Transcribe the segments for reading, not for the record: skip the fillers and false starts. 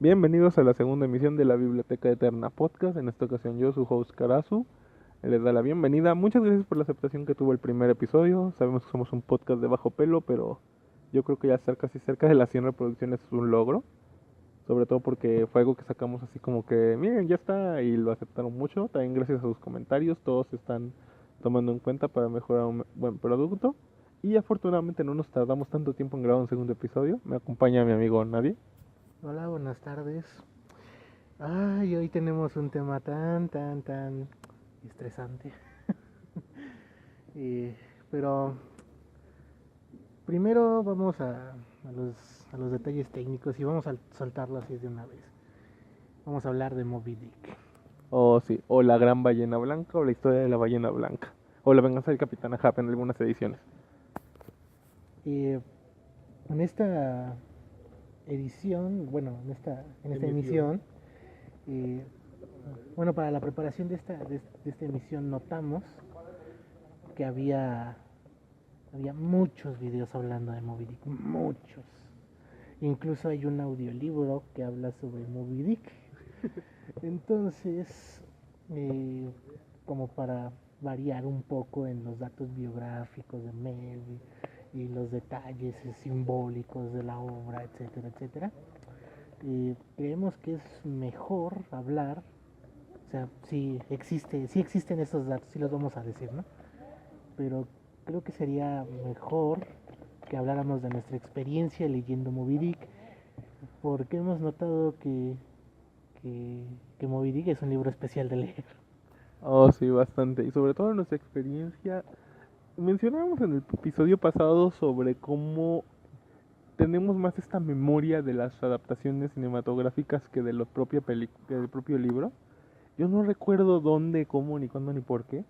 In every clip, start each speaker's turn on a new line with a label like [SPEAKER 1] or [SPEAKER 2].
[SPEAKER 1] Bienvenidos a la segunda emisión de la Biblioteca Eterna Podcast. En esta ocasión yo, su host Karasu, les da la bienvenida. Muchas gracias por la aceptación que tuvo el primer episodio. Sabemos que somos un podcast de bajo pelo, pero yo creo que ya estar casi cerca de las 100 reproducciones es un logro. Sobre todo porque fue algo que sacamos así como que, miren, ya está, y lo aceptaron mucho. También gracias a sus comentarios, todos se están tomando en cuenta para mejorar un buen producto. Y afortunadamente no nos tardamos tanto tiempo en grabar un segundo episodio. Me acompaña mi amigo Nadie.
[SPEAKER 2] Hola, buenas tardes. Ay, hoy tenemos un tema tan estresante. Eh, pero primero vamos a los detalles técnicos y vamos a soltarlo así de una vez. Vamos a hablar de Moby Dick.
[SPEAKER 1] O sí, o la gran ballena blanca, o la historia de la ballena blanca, o la venganza del capitán Ahab en algunas ediciones.
[SPEAKER 2] Eh, en esta edición, bueno, en esta emisión, eh, bueno, para la preparación de esta emisión notamos que había muchos videos hablando de Moby Dick, muchos. Incluso hay un audiolibro que habla sobre Moby Dick. Entonces, eh, como para variar un poco en los datos biográficos de Melville y los detalles simbólicos de la obra, etcétera, etcétera, creemos que es mejor hablar, o sea, sí existen esos datos, sí los vamos a decir, ¿no? Pero creo que sería mejor que habláramos de nuestra experiencia leyendo Moby Dick, porque hemos notado que, que Moby Dick es un libro especial de leer.
[SPEAKER 1] Oh, sí, bastante. Y sobre todo nuestra experiencia. Mencionábamos en el episodio pasado sobre cómo tenemos más esta memoria de las adaptaciones cinematográficas que de que del propio libro. Yo no recuerdo dónde, cómo, ni cuándo, ni por qué.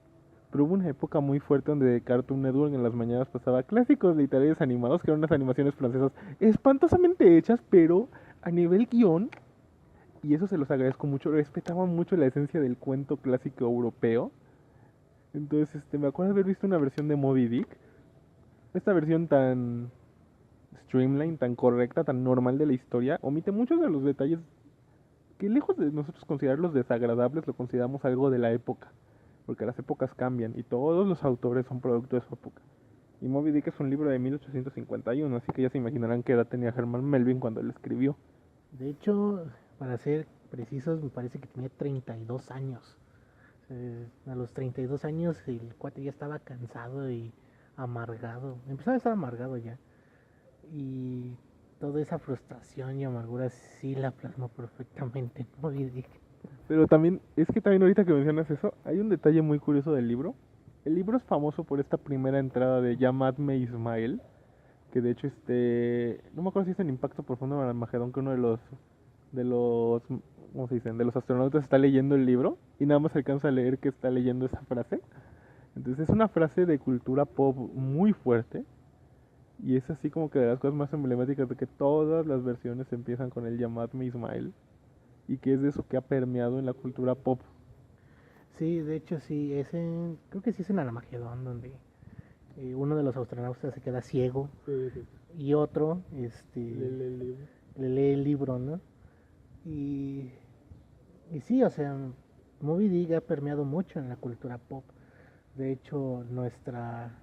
[SPEAKER 1] Pero hubo una época muy fuerte donde Cartoon Network en las mañanas pasaba clásicos literarios animados, que eran unas animaciones francesas espantosamente hechas, pero a nivel guión, y eso se los agradezco mucho, respetaban mucho la esencia del cuento clásico europeo. Entonces, me acuerdo haber visto una versión de Moby Dick, esta versión tan streamline, tan correcta, tan normal de la historia, omite muchos de los detalles que lejos de nosotros considerarlos desagradables, lo consideramos algo de la época, porque las épocas cambian y todos los autores son producto de su época. Y Moby Dick es un libro de 1851, así que ya se imaginarán qué edad tenía Herman Melville cuando lo escribió.
[SPEAKER 2] De hecho, para ser precisos, me parece que tenía 32 años. A los 32 años el cuate ya estaba cansado y amargado. Empezaba a estar amargado ya. Y toda esa frustración y amargura sí la plasmó perfectamente en Moby Dick.
[SPEAKER 1] Pero también, es que también ahorita que mencionas eso, hay un detalle muy curioso del libro. El libro es famoso por esta primera entrada de Yamadme Ismael, que de hecho no me acuerdo si es en Impacto Profundo o en Armagedón, que uno de los, ¿cómo se dicen? De los astronautas está leyendo el libro y nada más alcanza a leer que está leyendo esa frase. Entonces es una frase de cultura pop muy fuerte y es así como que de las cosas más emblemáticas de que todas las versiones empiezan con el Yamadme Ismael y que es de eso que ha permeado en la cultura pop.
[SPEAKER 2] Sí, de hecho sí, creo que sí es en Armagedón donde uno de los astronautas se queda ciego
[SPEAKER 1] Sí, sí.
[SPEAKER 2] y otro
[SPEAKER 1] El libro.
[SPEAKER 2] le lee el libro, ¿no? Y, y sí, o sea, Moby Dick ha permeado mucho en la cultura pop. De hecho, nuestra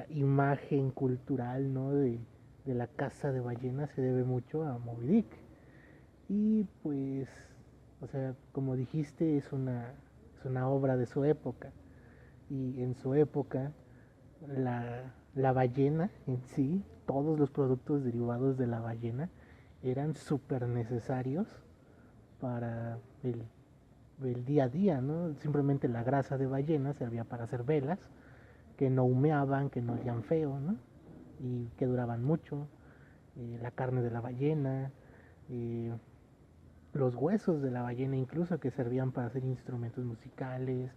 [SPEAKER 2] imagen cultural, ¿no? De la caza de ballenas se debe mucho a Moby Dick. Y pues, o sea, como dijiste, es una obra de su época. Y en su época, la ballena en sí, todos los productos derivados de la ballena, eran súper necesarios para el día a día, ¿no? Simplemente la grasa de ballena servía para hacer velas que no humeaban, que no olían feo, ¿no? Y que duraban mucho. La carne de la ballena, eh, los huesos de la ballena incluso que servían para hacer instrumentos musicales,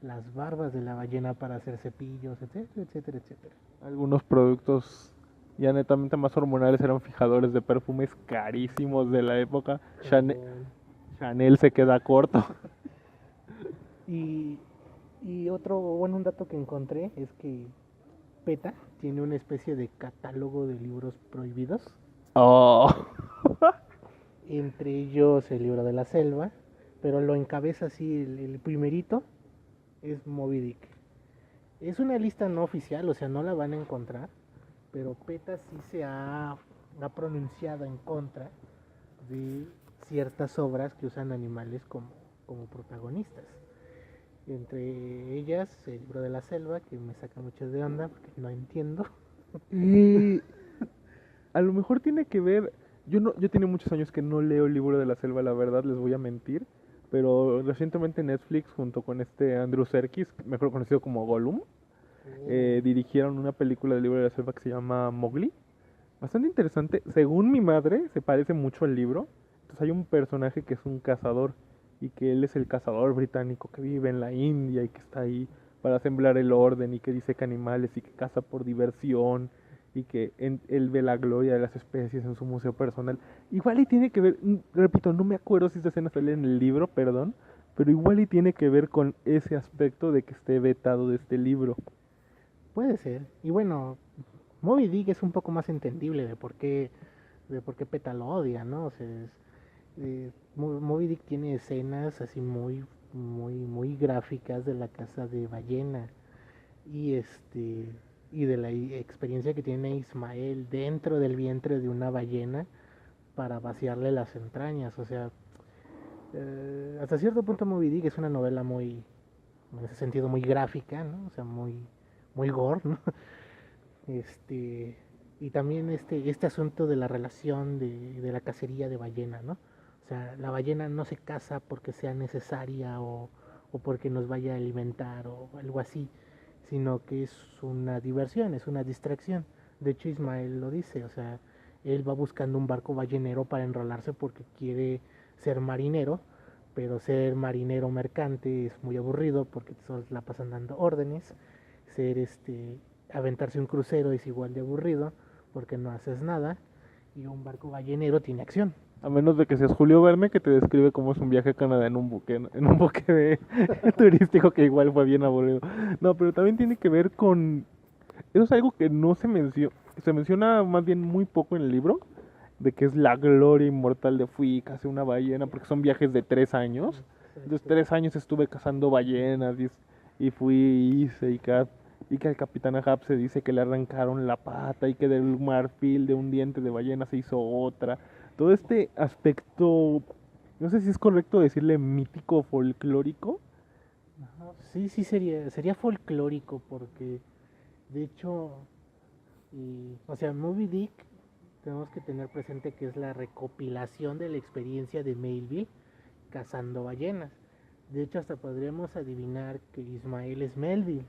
[SPEAKER 2] las barbas de la ballena para hacer cepillos, etcétera, etcétera, etcétera.
[SPEAKER 1] Algunos productos ya netamente más hormonales eran fijadores de perfumes carísimos de la época. Chanel se queda corto.
[SPEAKER 2] Y, bueno, un dato que encontré es que PETA tiene una especie de catálogo de libros prohibidos.
[SPEAKER 1] Oh.
[SPEAKER 2] entre ellos el libro de la selva, pero lo encabeza así el primerito, es Moby Dick. Es una lista no oficial, o sea, no la van a encontrar, pero PETA sí ha pronunciado en contra de ciertas obras que usan animales como protagonistas. Entre ellas, el libro de la selva, que me saca mucho de onda porque no entiendo.
[SPEAKER 1] Y a lo mejor tiene que ver, yo tiene muchos años que no leo el libro de la selva, la verdad, les voy a mentir, pero recientemente Netflix, junto con este Andrew Serkis, mejor conocido como Gollum, dirigieron una película del libro de la selva que se llama Mowgli. Bastante interesante. Según mi madre, se parece mucho al libro. Entonces hay un personaje que es un cazador y que él es el cazador británico que vive en la India y que está ahí para sembrar el orden y que diseca animales y que caza por diversión y que él ve la gloria de las especies en su museo personal. Igual y tiene que ver, repito, no me acuerdo si esta escena sale en el libro, perdón, pero igual y tiene que ver con ese aspecto de que esté vetado de este libro.
[SPEAKER 2] Puede ser. Y bueno, Moby Dick es un poco más entendible de por qué PETA lo odia, ¿no? O sea, Moby Dick tiene escenas así muy gráficas de la caza de ballena y y de la experiencia que tiene Ismael dentro del vientre de una ballena para vaciarle las entrañas. O sea, hasta cierto punto Moby Dick es una novela en ese sentido, muy gráfica, ¿no? O sea, muy gore, ¿no? Este, y también este asunto de la relación de la cacería de ballena, ¿no? O sea, la ballena no se caza porque sea necesaria o porque nos vaya a alimentar o algo así, sino que es una diversión, es una distracción. De hecho, Ismael lo dice, o sea, él va buscando un barco ballenero para enrolarse porque quiere ser marinero, pero ser marinero mercante es muy aburrido porque solo la pasan dando órdenes. Ser aventarse un crucero es igual de aburrido porque no haces nada y un barco ballenero tiene acción.
[SPEAKER 1] A menos de que seas Julio Verne, que te describe cómo es un viaje a Canadá en un buque de, turístico que igual fue bien aburrido. No, pero también tiene que ver con... Eso es algo que no se menciona más bien muy poco en el libro, de que es la gloria inmortal de fui, cazé una ballena, porque son viajes de 3 años. Entonces
[SPEAKER 2] Exacto.
[SPEAKER 1] 3 años estuve cazando ballenas y fui, hice y que al capitán Ahab se dice que le arrancaron la pata y que del marfil de un diente de ballena se hizo otra. Todo este aspecto, no sé si es correcto decirle mítico o folclórico.
[SPEAKER 2] Ajá, sí, sí sería folclórico porque de hecho, o sea, Moby Dick tenemos que tener presente que es la recopilación de la experiencia de Melville cazando ballenas. De hecho, hasta podríamos adivinar que Ismael es Melville,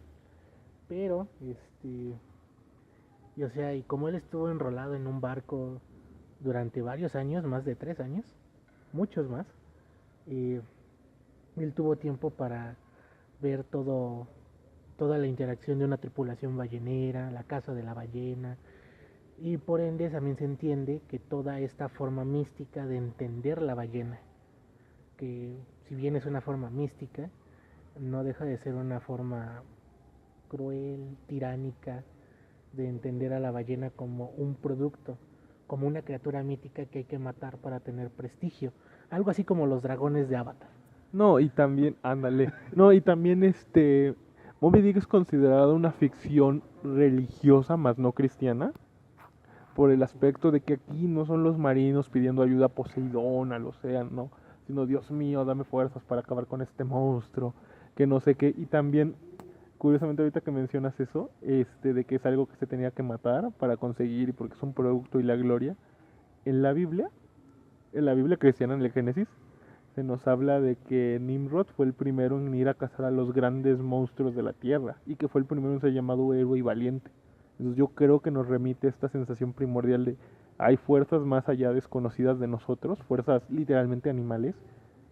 [SPEAKER 2] pero y o sea, y como él estuvo enrolado en un barco durante varios años, más de 3 años, muchos más, eh, él tuvo tiempo para ver toda la interacción de una tripulación ballenera, la caza de la ballena, y por ende también se entiende que toda esta forma mística de entender la ballena, que si bien es una forma mística, no deja de ser una forma cruel, tiránica, de entender a la ballena como un producto, como una criatura mítica que hay que matar para tener prestigio. Algo así como los dragones de Avatar.
[SPEAKER 1] No, y también, ándale. No, y también Moby Dick es considerada una ficción religiosa, más no cristiana, por el aspecto de que aquí no son los marinos pidiendo ayuda a Poseidón, al océano, sino Dios mío, dame fuerzas para acabar con este monstruo, que no sé qué. Y también, curiosamente ahorita que mencionas eso, de que es algo que se tenía que matar para conseguir y porque es un producto y la gloria, en la Biblia, cristiana, en el Génesis, se nos habla de que Nimrod fue el primero en ir a cazar a los grandes monstruos de la tierra y que fue el primero en ser llamado héroe y valiente. Entonces yo creo que nos remite esta sensación primordial de hay fuerzas más allá desconocidas de nosotros, fuerzas literalmente animales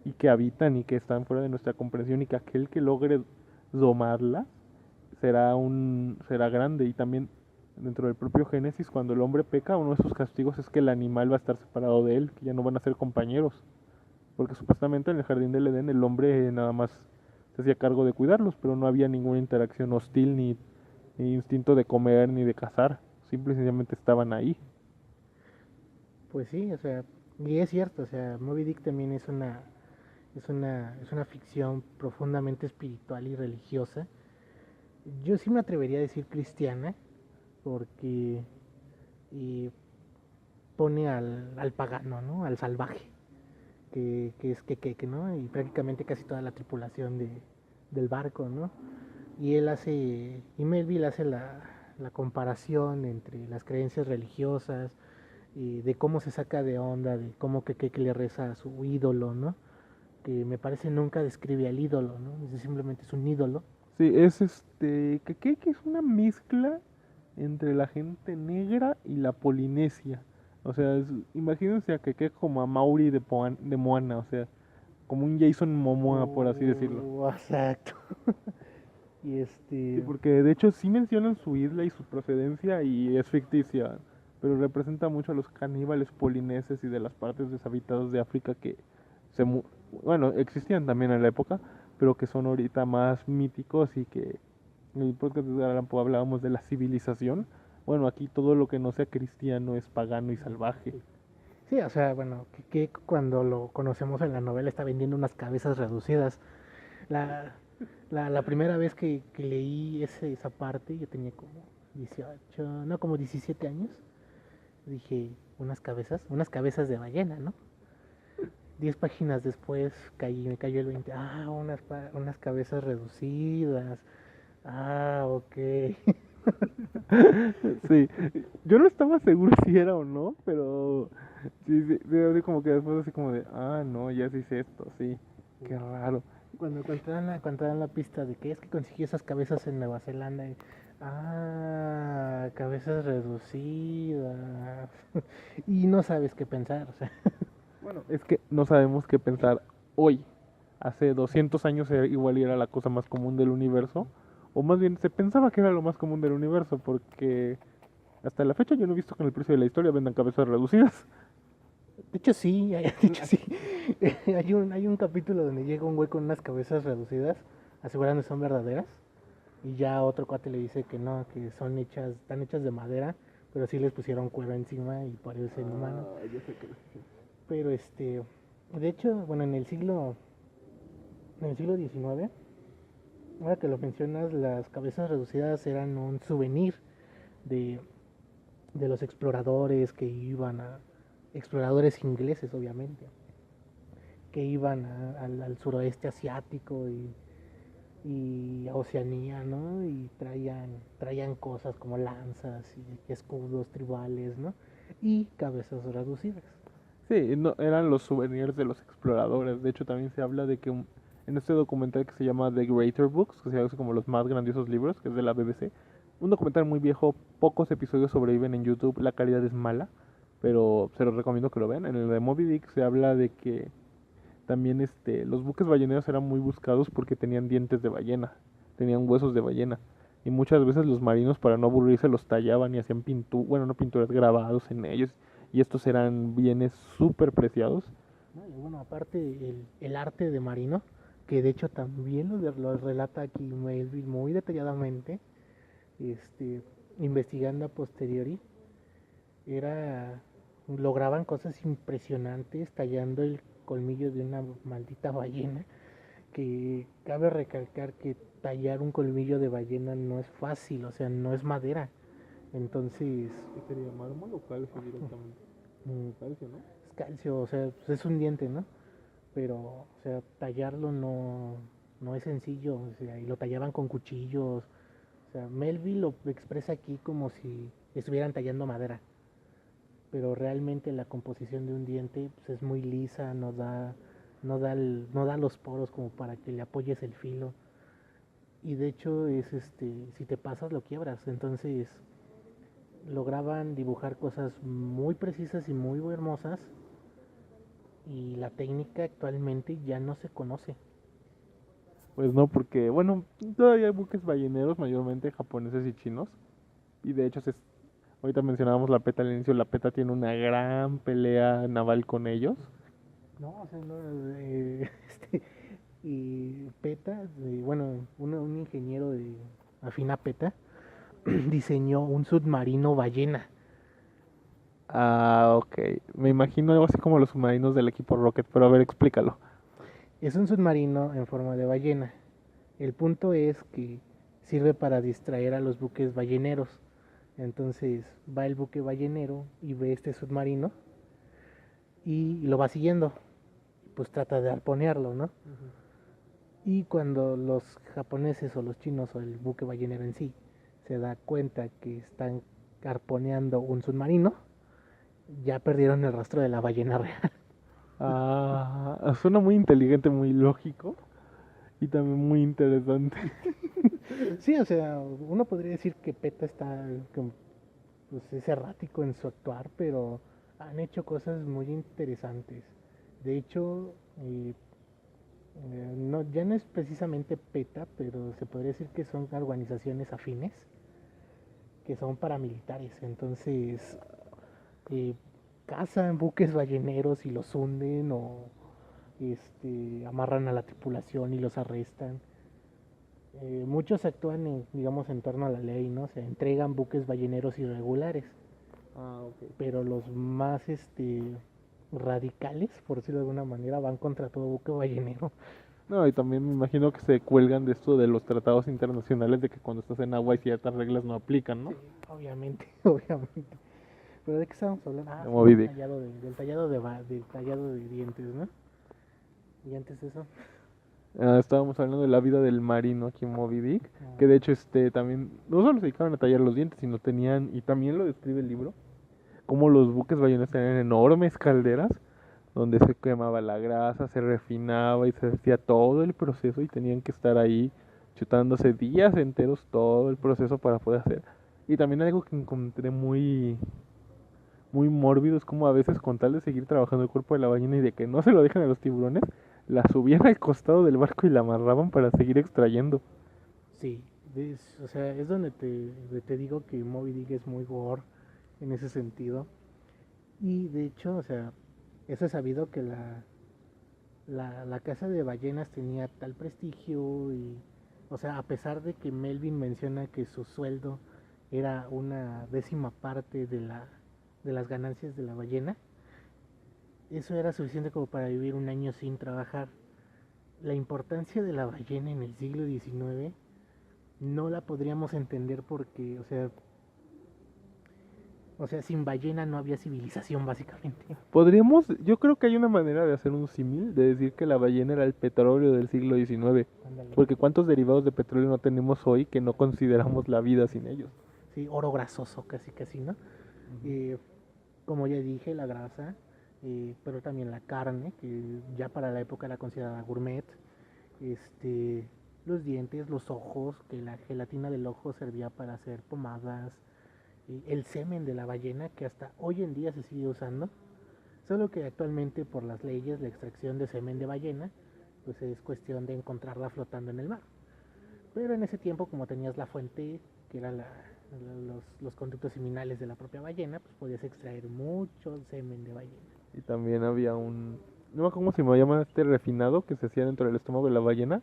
[SPEAKER 1] y que habitan y que están fuera de nuestra comprensión y que aquel que logre domarlas será grande. Y también dentro del propio Génesis, cuando el hombre peca, uno de sus castigos es que el animal va a estar separado de él, que ya no van a ser compañeros, porque supuestamente en el jardín del Edén el hombre nada más se hacía cargo de cuidarlos, pero no había ninguna interacción hostil ni instinto de comer ni de cazar, simple y sencillamente estaban ahí.
[SPEAKER 2] Pues sí, o sea, Y es cierto, o sea, Moby Dick también es una ficción profundamente espiritual y religiosa. Yo sí me atrevería a decir cristiana, porque y pone al pagano, ¿no? Al salvaje, que es que, ¿no? Y prácticamente casi toda la tripulación del barco, ¿no? Y Melville hace la comparación entre las creencias religiosas y de cómo se saca de onda, de cómo que le reza a su ídolo, ¿no? Que me parece nunca describe al ídolo, ¿no? Simplemente es un ídolo.
[SPEAKER 1] Sí, es que es una mezcla entre la gente negra y la Polinesia. O sea, imagínense a que como a Mauri de Moana, o sea, como un Jason Momoa, por así decirlo.
[SPEAKER 2] Exacto. Y
[SPEAKER 1] Sí, porque de hecho sí mencionan su isla y su procedencia y es ficticia, pero representa mucho a los caníbales polineses y de las partes deshabitadas de África que se, bueno, existían también en la época, pero que son ahorita más míticos y que en el podcast de Edgar Allan Poe hablábamos de la civilización. Bueno, aquí todo lo que no sea cristiano es pagano y salvaje.
[SPEAKER 2] sí, o sea, bueno, que cuando lo conocemos en la novela está vendiendo unas cabezas reducidas. La, la primera vez que leí esa parte, yo tenía como 18, no, como 17 años. Dije, unas cabezas de ballena, ¿no? 10 páginas después me cayó el 20. Ah, unas cabezas reducidas. Ah, ok.
[SPEAKER 1] Sí, yo no estaba seguro si era o no, pero sí, sí, sí, así como que después así como de, ah, no, ya sí hice esto, sí, qué raro.
[SPEAKER 2] Cuando dan la pista de que es que consiguió esas cabezas en Nueva Zelanda. Ah, cabezas reducidas. Y no sabes qué pensar, o sea.
[SPEAKER 1] Bueno, es que no sabemos qué pensar hoy. Hace 200 años igual era la cosa más común del universo, o más bien se pensaba que era lo más común del universo, porque hasta la fecha yo no he visto que en el precio de la historia vendan cabezas reducidas.
[SPEAKER 2] De hecho sí, de hecho sí. Hay un capítulo donde llega un güey con unas cabezas reducidas, asegurando que son verdaderas. Y ya otro cuate le dice que no, que están hechas de madera, pero sí les pusieron cuero encima y parecen humanos.
[SPEAKER 1] Ah, yo sé que
[SPEAKER 2] Pero de hecho, bueno, en el siglo XIX, ahora que lo mencionas, las cabezas reducidas eran un souvenir de, de los exploradores exploradores ingleses obviamente, que iban al suroeste asiático y a Oceanía, ¿no? Y traían cosas como lanzas y escudos tribales, ¿no? Y cabezas reducidas.
[SPEAKER 1] sí, no, eran los souvenirs de los exploradores. De hecho, también se habla de que en este documental que se llama The Greater Books, que se llama como los más grandiosos libros, que es de la BBC, un documental muy viejo, pocos episodios sobreviven en YouTube, la calidad es mala, pero se los recomiendo que lo vean. En el de Moby Dick se habla de que también los buques balleneros eran muy buscados porque tenían dientes de ballena, tenían huesos de ballena. Y muchas veces los marinos, para no aburrirse, los tallaban y hacían pinturas, bueno, no pinturas, grabados en ellos. Y estos eran bienes súper preciados.
[SPEAKER 2] ¿No? Y bueno, aparte el arte de marino, que de hecho también lo relata aquí Melville muy detalladamente, este, investigando a posteriori, era lograban cosas impresionantes tallando el colmillo de una maldita ballena, que cabe recalcar que tallar un colmillo de ballena no es fácil, o sea, no es madera. Entonces,
[SPEAKER 1] ¿Qué sería mármol o calcio directamente?
[SPEAKER 2] mm,
[SPEAKER 1] Calcio, ¿no?
[SPEAKER 2] es calcio, o sea, pues es un diente, ¿no? Pero, o sea, tallarlo no es sencillo, o sea, y lo tallaban con cuchillos. O sea, Melville lo expresa aquí como si estuvieran tallando madera, pero realmente la composición de un diente pues, es muy lisa, no da los poros como para que le apoyes el filo. Y de hecho si te pasas lo quiebras. Entonces lograban dibujar cosas muy precisas y muy hermosas, y la técnica actualmente ya no se conoce.
[SPEAKER 1] Pues no, porque, bueno, todavía hay buques balleneros, mayormente japoneses y chinos. Y de hecho, ahorita mencionábamos la PETA al inicio, la PETA tiene una gran pelea naval con ellos.
[SPEAKER 2] No, o sea, no, y PETA, bueno, un ingeniero de afina PETA, diseñó un submarino ballena.
[SPEAKER 1] Ah, ok. Me imagino algo así como los submarinos del equipo Rocket, pero a ver, explícalo.
[SPEAKER 2] Es un submarino en forma de ballena. El punto es que sirve para distraer a los buques balleneros. Entonces va el buque ballenero y ve este submarino y lo va siguiendo. Pues trata de arponearlo, ¿no? Y cuando los japoneses o los chinos o el buque ballenero en sí se da cuenta que están arponeando un submarino, ya perdieron el rastro de la ballena real.
[SPEAKER 1] Ah, suena muy inteligente, muy lógico y también muy interesante.
[SPEAKER 2] Sí, o sea, uno podría decir que PETA está, pues, es errático en su actuar, pero han hecho cosas muy interesantes. De hecho, no, ya no es precisamente PETA, pero se podría decir que son organizaciones afines, que son paramilitares. Entonces, eh, cazan buques balleneros y los hunden o amarran a la tripulación y los arrestan. Muchos actúan, digamos, en torno a la ley, ¿no? Se entregan buques balleneros irregulares,
[SPEAKER 1] Ah, ok.
[SPEAKER 2] pero los más radicales, por decirlo de alguna manera, van contra todo buque ballenero.
[SPEAKER 1] No, y también me imagino que se cuelgan de esto de los tratados internacionales de que cuando estás en agua y ciertas reglas no aplican, ¿no?
[SPEAKER 2] Sí, obviamente, obviamente. Pero ¿de qué estábamos hablando? Ah,
[SPEAKER 1] De
[SPEAKER 2] sí,
[SPEAKER 1] Moby Dick.
[SPEAKER 2] del tallado de dientes, ¿no? Y antes de eso,
[SPEAKER 1] Ah, estábamos hablando de la vida del marino aquí en Moby Dick, que de
[SPEAKER 2] ah,
[SPEAKER 1] hecho también no solo se dedicaban a tallar los dientes, sino tenían, y también lo describe el libro, como los buques balleneros tenían enormes calderas donde se quemaba la grasa, se refinaba y se hacía todo el proceso y tenían que estar ahí chutándose días enteros todo el proceso para poder hacer. Y también algo que encontré muy mórbido es como a veces con tal de seguir trabajando el cuerpo de la ballena y de que no se lo dejan a los tiburones, la subían al costado del barco y la amarraban para seguir extrayendo.
[SPEAKER 2] sí, o sea, es donde te digo que Moby Dick es muy gore en ese sentido. Y de hecho, o sea, eso es sabido que la casa de ballenas tenía tal prestigio y, o sea, a pesar de que Melvin menciona que su sueldo era una décima parte de las ganancias de la ballena, eso era suficiente como para vivir un año sin trabajar. La importancia de la ballena en el siglo XIX no la podríamos entender porque, o sea, sin ballena no había civilización básicamente.
[SPEAKER 1] Podríamos, yo creo que hay una manera de hacer un símil, de decir que la ballena era el petróleo del siglo XIX,
[SPEAKER 2] Ándale.
[SPEAKER 1] porque cuántos derivados de petróleo no tenemos hoy que no consideramos la vida sin ellos.
[SPEAKER 2] Sí, oro grasoso casi casi, ¿no? Eh, Como ya dije, la grasa, pero también la carne, que ya para la época era considerada gourmet, este, los dientes, los ojos, que la gelatina del ojo servía para hacer pomadas, el semen de la ballena, que hasta hoy en día se sigue usando, solo que actualmente por las leyes la extracción de semen de ballena, pues es cuestión de encontrarla flotando en el mar. Pero en ese tiempo, como tenías la fuente, que era los conductos seminales de la propia ballena, pues podías extraer mucho semen de ballena.
[SPEAKER 1] Y también había no me acuerdo cómo se llama este refinado que se hacía dentro del estómago de la ballena,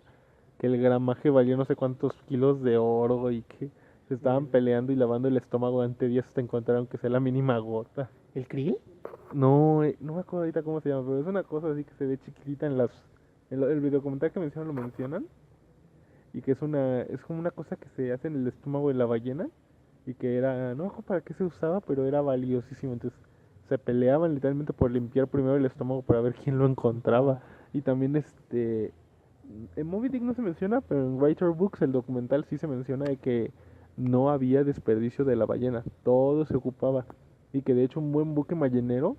[SPEAKER 1] que el gramaje valía no sé cuántos kilos de oro y que se estaban
[SPEAKER 2] El,
[SPEAKER 1] peleando y lavando el estómago durante días hasta encontraron que sea la mínima gota.
[SPEAKER 2] el krill,
[SPEAKER 1] No, no me acuerdo ahorita cómo se llama, pero es una cosa así que se ve chiquitita el videodocumental que mencionan lo mencionan y que es como una cosa que se hace en el estómago de la ballena y que era, no me acuerdo para qué se usaba, pero era valiosísimo. Entonces se peleaban literalmente por limpiar primero el estómago para ver quién lo encontraba. Y también en Moby Dick no se menciona, pero en Writer Books, el documental sí se menciona de que no había desperdicio de la ballena, todo se ocupaba. Y que de hecho un buen buque ballenero,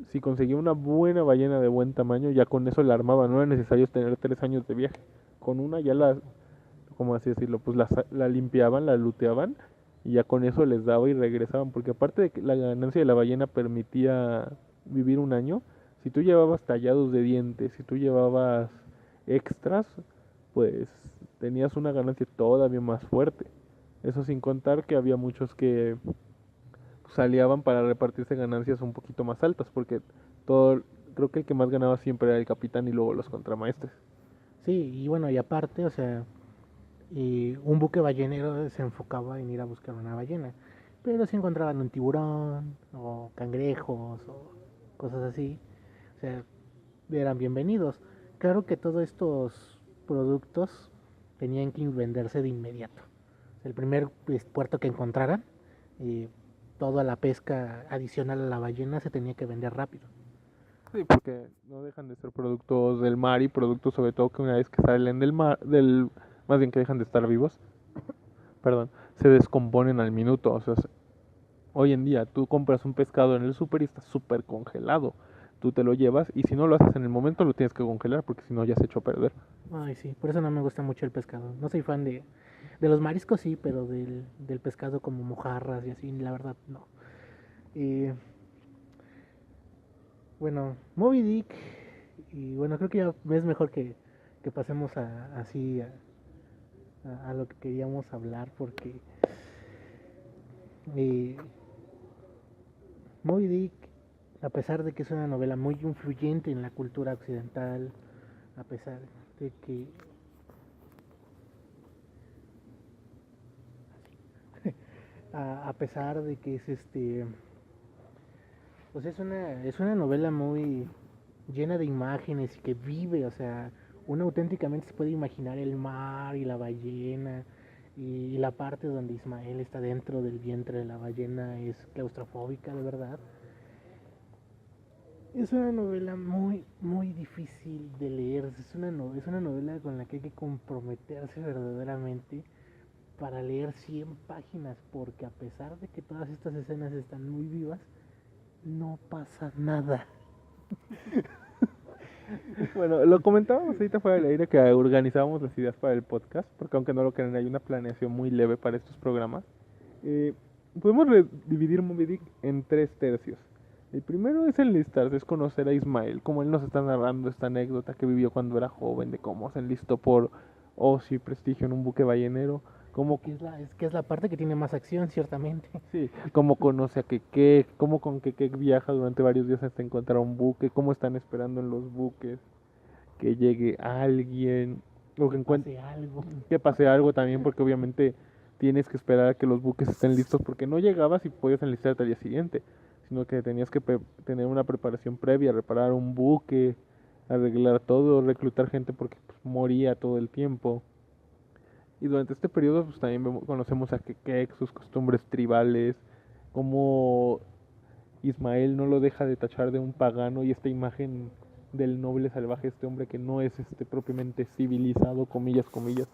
[SPEAKER 1] si conseguía una buena ballena de buen tamaño, ya con eso la armaba, no era necesario tener 3 años de viaje. Con una ya ¿cómo así decirlo? Pues la limpiaban, la luteaban y ya con eso les daba y regresaban. Porque aparte de que la ganancia de la ballena permitía vivir un año, si tú llevabas tallados de dientes, si tú llevabas extras, pues tenías una ganancia todavía más fuerte. Eso sin contar que había muchos que pues, aliaban para repartirse ganancias un poquito más altas, porque todo, creo que el que más ganaba siempre era el capitán y luego los contramaestres.
[SPEAKER 2] sí, y bueno, y aparte, o sea, un buque ballenero se enfocaba en ir a buscar una ballena, pero sí encontraban un tiburón o cangrejos o cosas así. O sea, eran bienvenidos. Claro que todos estos productos tenían que venderse de inmediato. O sea, el primer puerto que encontraran, eh, toda la pesca adicional a la ballena se tenía que vender rápido.
[SPEAKER 1] Sí, porque no dejan de ser productos del mar y productos sobre todo que una vez que salen del mar, más bien que dejan de estar vivos, perdón, se descomponen al minuto. O sea, hoy en día tú compras un pescado en el súper y está súper congelado. Tú te lo llevas y si no lo haces en el momento lo tienes que congelar porque si no ya se echó a perder.
[SPEAKER 2] Ay, sí, por eso no me gusta mucho el pescado. No soy fan de los mariscos, sí, pero del pescado como mojarras y así, la verdad, no. Eh, bueno, Moby Dick, y bueno, creo que ya es mejor que pasemos así a lo que queríamos hablar, porque eh, Moby Dick, a pesar de que es una novela muy influyente en la cultura occidental, a pesar de que a pesar de que es pues es una novela muy llena de imágenes y que vive, o sea, uno auténticamente se puede imaginar el mar y la ballena y la parte donde Ismael está dentro del vientre de la ballena es claustrofóbica de verdad. Es una novela muy difícil de leer, es una novela con la que hay que comprometerse verdaderamente para leer 100 páginas, porque a pesar de que todas estas escenas están muy vivas, no pasa nada.
[SPEAKER 1] Bueno, lo comentábamos ahorita fuera del aire que organizábamos las ideas para el podcast, porque aunque no lo crean, hay una planeación muy leve para estos programas. Eh, Podemos dividir Moby Dick en tres tercios. El primero es enlistarse, es conocer a Ismael, como él nos está narrando esta anécdota que vivió cuando era joven, de cómo se enlistó por ocio y prestigio en un buque ballenero, cómo,
[SPEAKER 2] Que es la parte que tiene más acción, ciertamente.
[SPEAKER 1] sí, cómo conoce a Keke, cómo con Keke viaja durante varios días hasta encontrar un buque, cómo están esperando en los buques que llegue alguien, o que encuentre,
[SPEAKER 2] Algo.
[SPEAKER 1] que pase algo también, porque obviamente tienes que esperar a que los buques estén listos, porque no llegabas y podías enlistarte al día siguiente, sino que tenías que tener una preparación previa, reparar un buque, arreglar todo, reclutar gente porque pues, moría todo el tiempo. Y durante este periodo pues, también conocemos a Kekek, sus costumbres tribales, cómo Ismael no lo deja de tachar de un pagano y esta imagen del noble salvaje, este hombre que no es propiamente civilizado, comillas, comillas,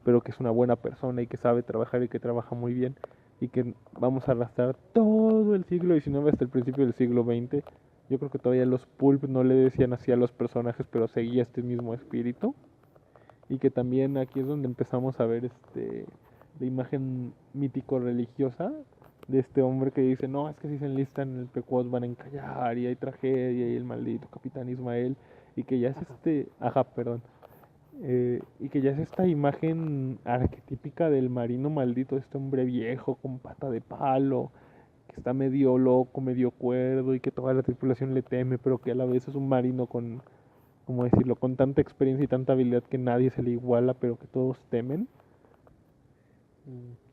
[SPEAKER 1] pero que es una buena persona y que sabe trabajar y que trabaja muy bien y que vamos a arrastrar todo el siglo XIX hasta el principio del siglo XX. Yo creo que todavía los pulp no le decían así a los personajes, pero seguía este mismo espíritu y que también aquí es donde empezamos a ver la imagen mítico religiosa de este hombre que dice, no, es que si se enlistan en el Pequod van a encallar y hay tragedia y el maldito capitán Ismael y que ya es perdón, y que ya es esta imagen arquetípica del marino maldito, este hombre viejo con pata de palo, que está medio loco, medio cuerdo y que toda la tripulación le teme, pero que a la vez es un marino con, ¿cómo decirlo?, con tanta experiencia y tanta habilidad que nadie se le iguala, pero que todos temen.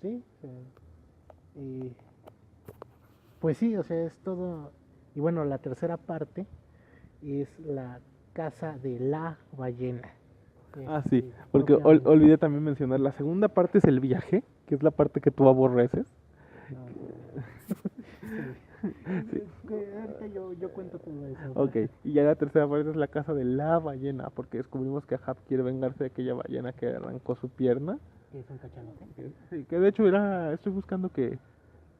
[SPEAKER 2] Sí, pues sí, o sea, es todo. Y bueno, la tercera parte es la casa de la ballena.
[SPEAKER 1] Ah, sí, porque olvidé también mencionar, la segunda parte es el viaje, que es la parte que tú aborreces.
[SPEAKER 2] Sí. Ahorita yo cuento todo eso.
[SPEAKER 1] Ok, y ya la tercera parte es la casa de la ballena, porque descubrimos que Ahab quiere vengarse de aquella ballena que arrancó su pierna.
[SPEAKER 2] Que es un cachalote.
[SPEAKER 1] Sí, que de hecho estoy buscando que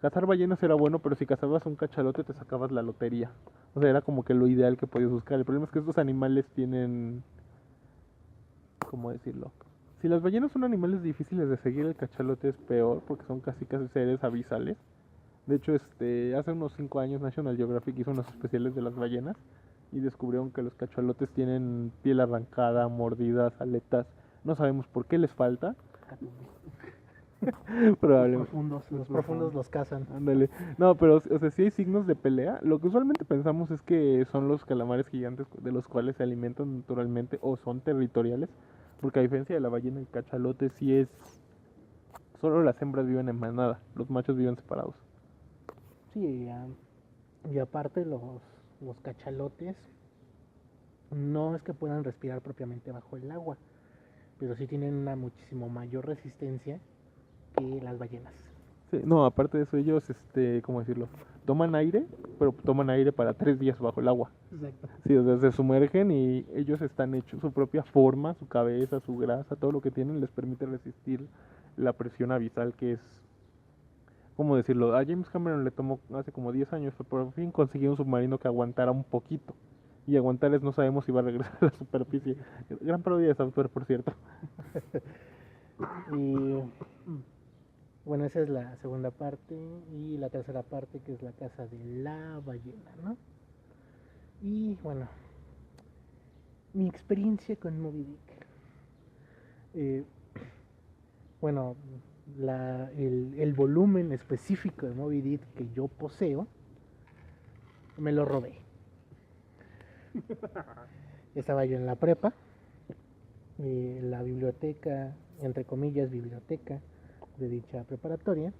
[SPEAKER 1] cazar ballenas era bueno, pero si cazabas un cachalote te sacabas la lotería. O sea, era como que lo ideal que podías buscar. El problema es que estos animales tienen, ¿cómo decirlo? Si las ballenas son animales difíciles de seguir, el cachalote es peor, porque son casi seres abisales. De hecho, hace unos 5 años National Geographic hizo unos especiales de las ballenas y descubrieron que los cachalotes tienen piel arrancada, mordidas, aletas. No sabemos por qué les falta. Probablemente.
[SPEAKER 2] Los profundos los cazan.
[SPEAKER 1] Ándale. No, pero o sea, sí hay signos de pelea. Lo que usualmente pensamos es que son los calamares gigantes de los cuales se alimentan naturalmente o son territoriales. Porque a diferencia de la ballena, el cachalote sí es... Solo las hembras viven en manada, los machos viven separados.
[SPEAKER 2] Sí, y aparte los cachalotes no es que puedan respirar propiamente bajo el agua, pero sí tienen una muchísimo mayor resistencia que las ballenas.
[SPEAKER 1] Sí, no, aparte de eso, ellos, ¿cómo decirlo? Toman aire, pero toman aire para 3 días bajo el agua.
[SPEAKER 2] Exacto.
[SPEAKER 1] Sí, o sea, se sumergen y ellos están hechos, su propia forma, su cabeza, su grasa, todo lo que tienen les permite resistir la presión abisal que es, ¿cómo decirlo? A James Cameron le tomó hace como 10 años, pero por fin consiguió un submarino que aguantara un poquito. Y aguantar no sabemos si va a regresar a la superficie. Gran parodia de software, por cierto.
[SPEAKER 2] Y bueno, esa es la segunda parte. Y la tercera parte, que es la casa de la ballena, ¿no? Y bueno, mi experiencia con Moby Dick. Eh, bueno, el volumen específico de Moby Dick que yo poseo, me lo robé. Estaba yo en la prepa, la biblioteca, entre comillas, biblioteca de dicha preparatoria,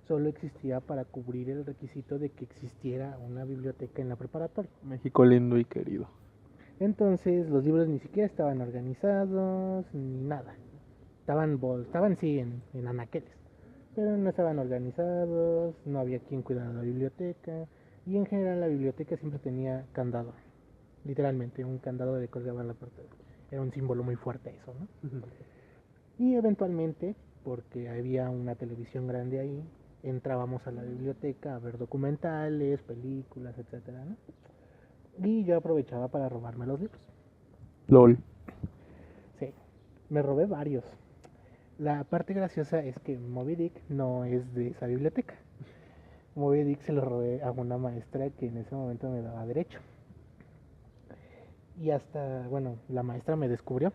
[SPEAKER 2] solo existía para cubrir el requisito de que existiera una biblioteca en la preparatoria.
[SPEAKER 1] México lindo y querido.
[SPEAKER 2] Entonces los libros ni siquiera estaban organizados, ni nada. Estaban sí en anaqueles, pero no estaban organizados, no había quien cuidara la biblioteca, y en general la biblioteca siempre tenía candado, literalmente un candado de colgaba en la puerta. Era un símbolo muy fuerte eso, ¿no? Y eventualmente, porque había una televisión grande ahí, entrábamos a la biblioteca a ver documentales, películas, etcétera, ¿no? Y yo aprovechaba para robarme los libros.
[SPEAKER 1] LOL.
[SPEAKER 2] Sí, me robé varios. La parte graciosa es que Moby Dick no es de esa biblioteca. Moby Dick se lo robé a una maestra que en ese momento me daba derecho. Y hasta, bueno, la maestra me descubrió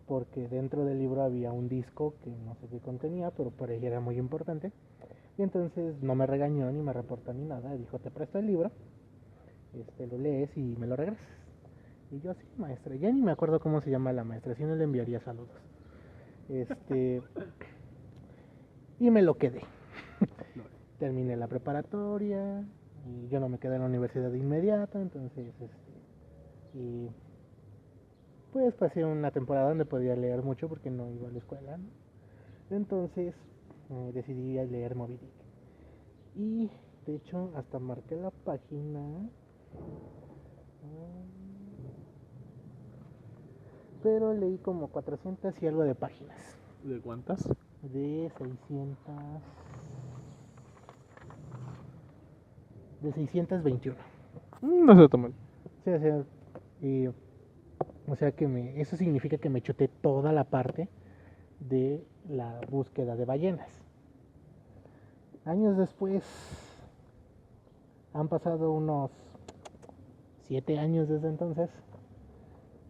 [SPEAKER 2] porque dentro del libro había un disco que no sé qué contenía, pero para ella era muy importante. Y entonces no me regañó ni me reportó ni nada. Dijo, te presto el libro, lo lees y me lo regresas. Y yo, sí, maestra. Ya ni me acuerdo cómo se llama la maestra, si no le enviaría saludos. Y me lo quedé. Terminé la preparatoria y yo no me quedé en la universidad de inmediato, entonces, y pues pasé una temporada donde podía leer mucho porque no iba a la escuela, ¿no? Entonces decidí leer Moby Dick. Y de hecho hasta marqué la página. Pero leí como 400 y algo de páginas.
[SPEAKER 1] ¿De cuántas?
[SPEAKER 2] De 600. De 621.
[SPEAKER 1] No se toman.
[SPEAKER 2] Sí, o sea que eso significa que me chuté toda la parte de la búsqueda de ballenas. Años después, han pasado unos 7 años desde entonces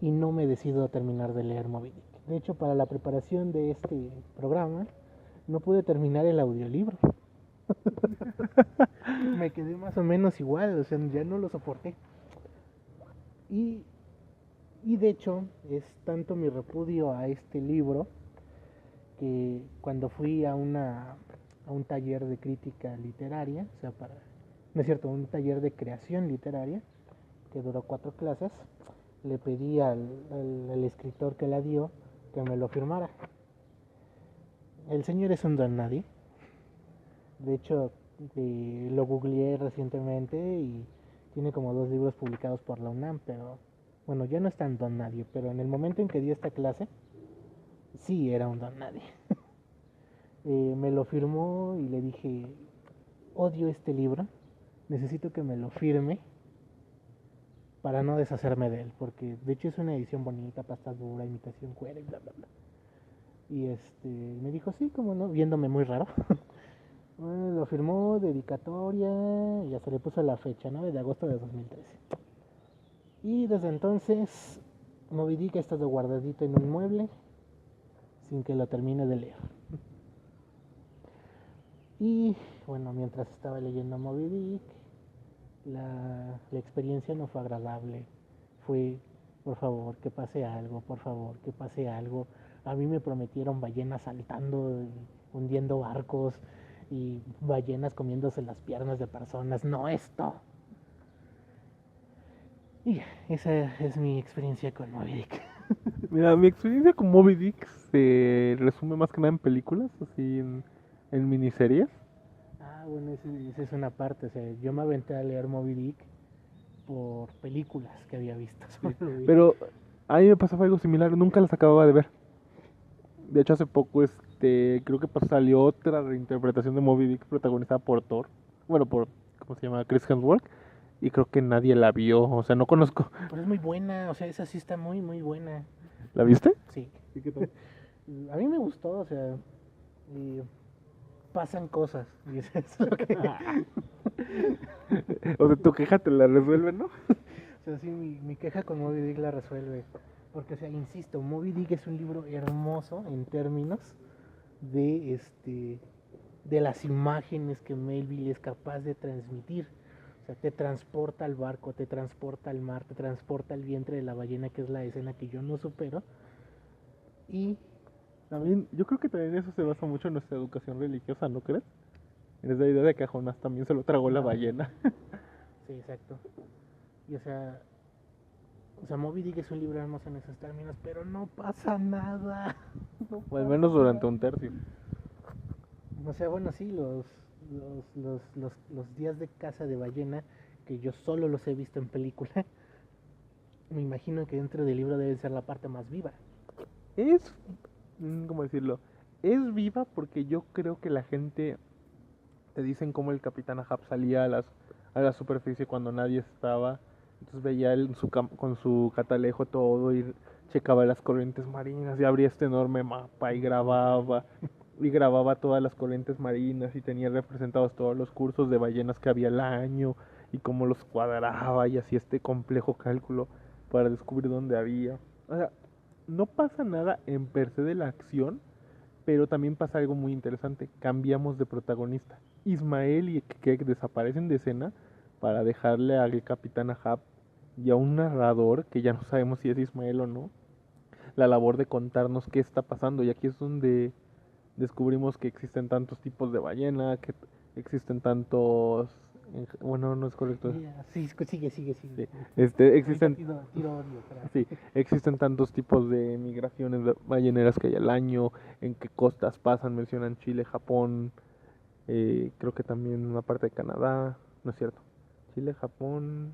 [SPEAKER 2] y no me decido a terminar de leer Moby Dick. De hecho, para la preparación de este programa, no pude terminar el audiolibro. Me quedé más o menos igual, o sea, ya no lo soporté. Y, y de hecho, es tanto mi repudio a este libro que cuando fui a un taller de crítica literaria, o sea, no es cierto, un taller de creación literaria, que duró 4 clases, le pedí al escritor que la dio que me lo firmara. El señor es un don nadie. De hecho, lo googleé recientemente y tiene como 2 libros publicados por la UNAM, pero bueno, ya no es tan don nadie, pero en el momento en que dio esta clase, sí era un don nadie. Me lo firmó y le dije, odio este libro, necesito que me lo firme para no deshacerme de él, porque de hecho es una edición bonita, pasta dura, imitación cuera y bla bla bla. Y me dijo, sí, como no, viéndome muy raro. Bueno, lo firmó, dedicatoria, y hasta le puso la fecha, 9 de agosto de 2013. Y desde entonces, Moby Dick ha estado guardadito en un mueble, sin que lo termine de leer. Y bueno, mientras estaba leyendo Moby Dick, la experiencia no fue agradable. Fue, por favor, que pase algo, por favor, que pase algo. A mí me prometieron ballenas saltando, hundiendo barcos, y ballenas comiéndose las piernas de personas, no esto. Y ya, esa es mi experiencia con Moby Dick.
[SPEAKER 1] Mira, mi experiencia con Moby Dick se resume más que nada en películas, así en miniseries.
[SPEAKER 2] Bueno, esa es una parte, o sea, yo me aventé a leer Moby Dick por películas que había visto.
[SPEAKER 1] Sí. Pero a mí me pasaba algo similar, nunca las acababa de ver. De hecho, hace poco, creo que salió otra reinterpretación de Moby Dick protagonizada por Thor. Bueno, por, ¿cómo se llama? Chris Hemsworth. Y creo que nadie la vio, o sea, no conozco.
[SPEAKER 2] Pero es muy buena, o sea, esa sí está muy, muy buena.
[SPEAKER 1] ¿La viste?
[SPEAKER 2] Sí.
[SPEAKER 1] ¿Y qué tal?
[SPEAKER 2] A mí me gustó, o sea, pasan cosas. Y eso es lo que...
[SPEAKER 1] O sea, tu queja te la resuelve, ¿no?
[SPEAKER 2] O sea, sí, mi queja con Moby Dick la resuelve. Porque, o sea, insisto, Moby Dick es un libro hermoso en términos de, de las imágenes que Melville es capaz de transmitir. O sea, te transporta al barco, te transporta al mar, te transporta al vientre de la ballena, que es la escena que yo no supero. Y
[SPEAKER 1] También, yo creo que también eso se basa mucho en nuestra educación religiosa, ¿no crees? En esa idea de que a Jonás también se lo tragó la ballena.
[SPEAKER 2] sí, exacto. Y o sea, Moby Dick es un libro hermoso en esos términos, pero no pasa nada. No
[SPEAKER 1] O al
[SPEAKER 2] pasa
[SPEAKER 1] menos durante
[SPEAKER 2] nada.
[SPEAKER 1] un tercio.
[SPEAKER 2] O sea, bueno, sí, los días de caza de ballena, que yo solo los he visto en película, me imagino que dentro del libro debe ser la parte más viva.
[SPEAKER 1] Es, ¿cómo decirlo? Es viva porque yo creo que la gente te dicen cómo el capitán Ahab salía a la superficie cuando nadie estaba. Entonces veía él con su catalejo todo y checaba las corrientes marinas y abría este enorme mapa y grababa todas las corrientes marinas y tenía representados todos los cursos de ballenas que había al año y cómo los cuadraba y hacía este complejo cálculo para descubrir dónde había. O sea, no pasa nada en per se de la acción, pero también pasa algo muy interesante, cambiamos de protagonista. Ismael y Kek desaparecen de escena para dejarle al capitán Ahab y a un narrador, que ya no sabemos si es Ismael o no, la labor de contarnos qué está pasando. Y aquí es donde descubrimos que existen tantos tipos de ballena, que existen tantos... Bueno, no es correcto.
[SPEAKER 2] Sí, sigue.
[SPEAKER 1] Sí.
[SPEAKER 2] Ahorita
[SPEAKER 1] Existen
[SPEAKER 2] tiro odio,
[SPEAKER 1] Sí, existen tantos tipos de migraciones balleneras que hay al año, en qué costas pasan, mencionan Chile, Japón, creo que también una parte de Canadá, no es cierto, Chile, Japón,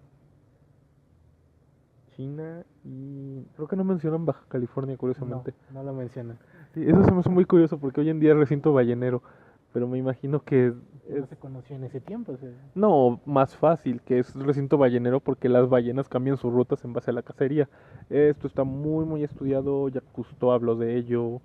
[SPEAKER 1] China y creo que no mencionan Baja California, curiosamente.
[SPEAKER 2] No lo mencionan.
[SPEAKER 1] Sí, eso se me hace muy curioso porque hoy en día es recinto ballenero, pero me imagino que
[SPEAKER 2] No se conoció en ese tiempo. O sea,
[SPEAKER 1] no, más fácil, que es recinto ballenero porque las ballenas cambian sus rutas en base a la cacería. Esto está muy muy estudiado, ya Cousteau habló de ello.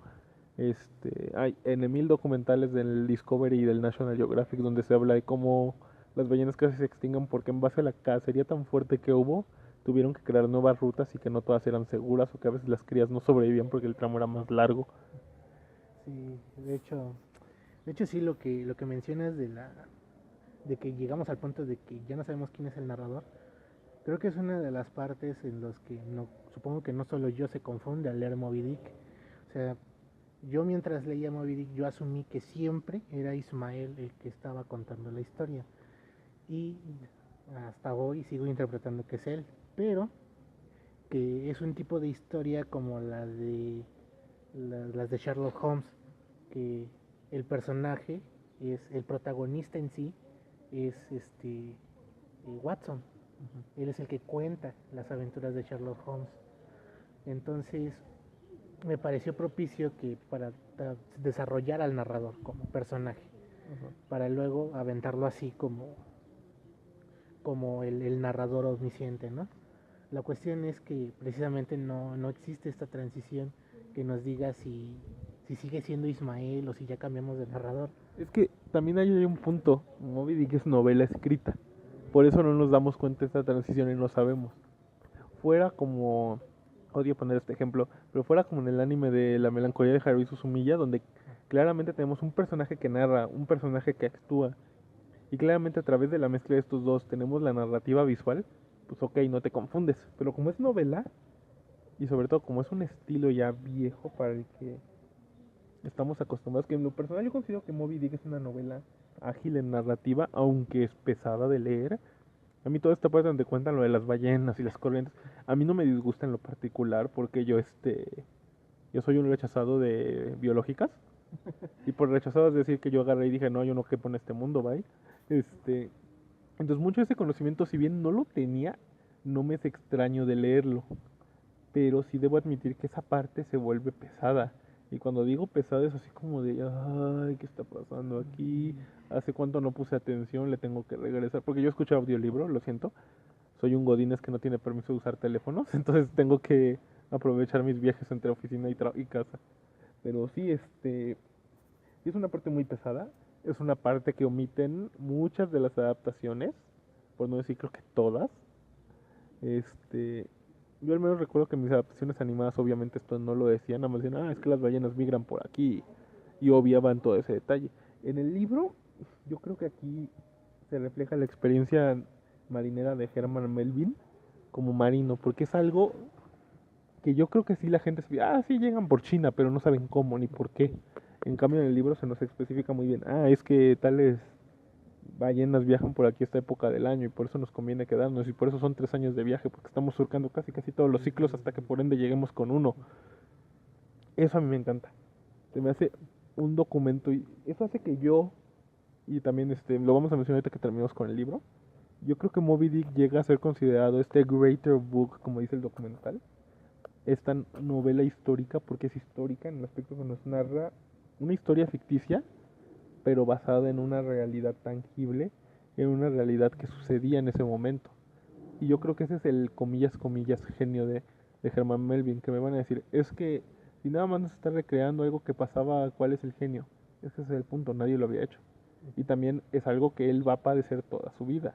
[SPEAKER 1] Hay en mil documentales del Discovery y del National Geographic donde se habla de cómo las ballenas casi se extingan porque en base a la cacería tan fuerte que hubo, tuvieron que crear nuevas rutas y que no todas eran seguras o que a veces las crías no sobrevivían porque el tramo era más largo.
[SPEAKER 2] sí, de hecho sí lo que mencionas de que llegamos al punto de que ya no sabemos quién es el narrador. Creo que es una de las partes en los que no, supongo que no solo yo se confunde al leer Moby Dick. O sea, yo mientras leía Moby Dick yo asumí que siempre era Ismael el que estaba contando la historia. Y hasta hoy sigo interpretando que es él. Pero que es un tipo de historia como las de Sherlock Holmes, que el personaje es el protagonista en sí es Watson. Él es el que cuenta las aventuras de Sherlock Holmes. Entonces me pareció propicio que para desarrollar al narrador como personaje, para luego aventarlo así como el narrador omnisciente, ¿no? La cuestión es que precisamente no existe esta transición que nos diga si sigue siendo Ismael o si ya cambiamos de narrador.
[SPEAKER 1] Es que también hay un punto, Moby Dick es novela escrita, por eso no nos damos cuenta de esta transición y no sabemos. Fuera como, odio poner este ejemplo, pero fuera como en el anime de La melancolía de Haruhi Suzumiya, donde claramente tenemos un personaje que narra, un personaje que actúa, y claramente a través de la mezcla de estos dos tenemos la narrativa visual, pues ok, no te confundes, pero como es novela, y sobre todo como es un estilo ya viejo para el que estamos acostumbrados, que en lo personal yo considero que Moby Dick es una novela ágil en narrativa, aunque es pesada de leer. A mí toda esta parte donde cuentan lo de las ballenas y las corrientes, a mí no me disgusta en lo particular porque yo soy un rechazado de biológicas. Y por rechazado es decir que yo agarré y dije, no, yo no quepo en este mundo, bye. Este, entonces mucho de ese conocimiento, si bien no lo tenía, no me es extraño de leerlo. Pero sí debo admitir que esa parte se vuelve pesada. Y cuando digo pesada es así como de, ay, ¿qué está pasando aquí? ¿Hace cuánto no puse atención? Le tengo que regresar. Porque yo escucho audiolibro, lo siento. Soy un godínez que no tiene permiso de usar teléfonos. Entonces tengo que aprovechar mis viajes entre oficina y casa. Pero sí, es una parte muy pesada. Es una parte que omiten muchas de las adaptaciones. Por no decir creo que todas. Este, yo al menos recuerdo que mis adaptaciones animadas obviamente esto no lo decían, nada más decían, es que las ballenas migran por aquí y obviaban todo ese detalle. En el libro, yo creo que aquí se refleja la experiencia marinera de Herman Melville como marino, porque es algo que yo creo que sí la gente se sí llegan por China, pero no saben cómo ni por qué. En cambio en el libro se nos especifica muy bien, es que tales ballenas viajan por aquí esta época del año y por eso nos conviene quedarnos y por eso son 3 años de viaje porque estamos surcando casi todos los ciclos hasta que por ende lleguemos con uno. Eso a mí me encanta. Se me hace un documento y eso hace que yo y también lo vamos a mencionar ahorita que terminemos con el libro. Yo creo que Moby Dick llega a ser considerado este greater book, como dice el documental, esta novela histórica porque es histórica en el aspecto que nos narra una historia ficticia pero basada en una realidad tangible, en una realidad que sucedía en ese momento. Y yo creo que ese es el comillas, comillas, genio de Herman Melville, que me van a decir, es que si nada más nos está recreando algo que pasaba, ¿cuál es el genio? Ese es el punto, nadie lo había hecho. Y también es algo que él va a padecer toda su vida.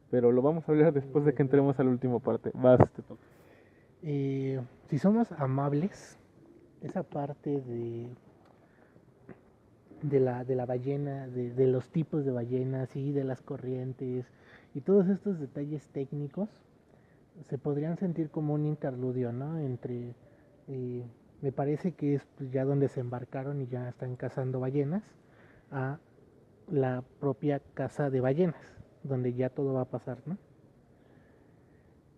[SPEAKER 1] Pero lo vamos a hablar después de que entremos a la última parte. Vas, te toca.
[SPEAKER 2] Si somos amables, esa parte de la ballena, de los tipos de ballenas y de las corrientes y todos estos detalles técnicos se podrían sentir como un interludio, ¿no? Me parece que es pues, ya donde se embarcaron y ya están cazando ballenas, a la propia caza de ballenas, donde ya todo va a pasar, ¿no?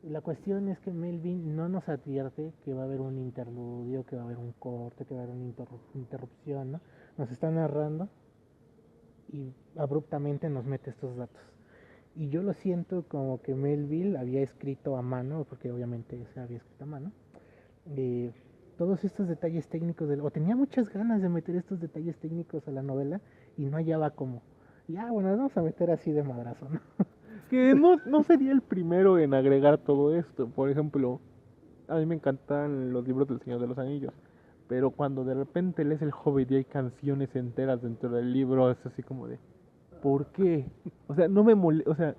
[SPEAKER 2] La cuestión es que Melvin no nos advierte que va a haber un interludio, que va a haber un corte, que va a haber una interrupción, ¿no? Nos está narrando y abruptamente nos mete estos datos. Y yo lo siento como que Melville había escrito a mano, porque obviamente se había escrito a mano, eh, todos estos detalles técnicos, o tenía muchas ganas de meter estos detalles técnicos a la novela y no hallaba cómo. Y bueno, vamos a meter así de madrazo, ¿no?
[SPEAKER 1] Que no sería el primero en agregar todo esto. Por ejemplo, a mí me encantan los libros del Señor de los Anillos. Pero cuando de repente lees El Hobbit y hay canciones enteras dentro del libro, es así como de, ¿por qué? O sea, no me molesta, o sea,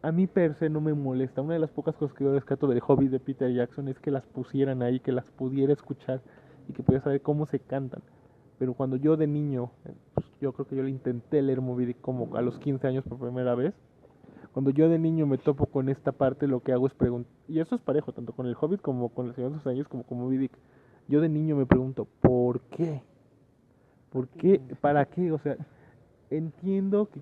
[SPEAKER 1] a mí per se no me molesta. Una de las pocas cosas que yo rescato del Hobbit de Peter Jackson es que las pusieran ahí, que las pudiera escuchar y que pudiera saber cómo se cantan. Pero cuando yo de niño, pues yo creo que yo le intenté leer Moby Dick como a los 15 años por primera vez. Cuando yo de niño me topo con esta parte, lo que hago es preguntar, y eso es parejo, tanto con el Hobbit como con el Señor de los Anillos, como con Moby Dick. Yo de niño me pregunto, ¿por qué? ¿Por qué? ¿Para qué? O sea, entiendo que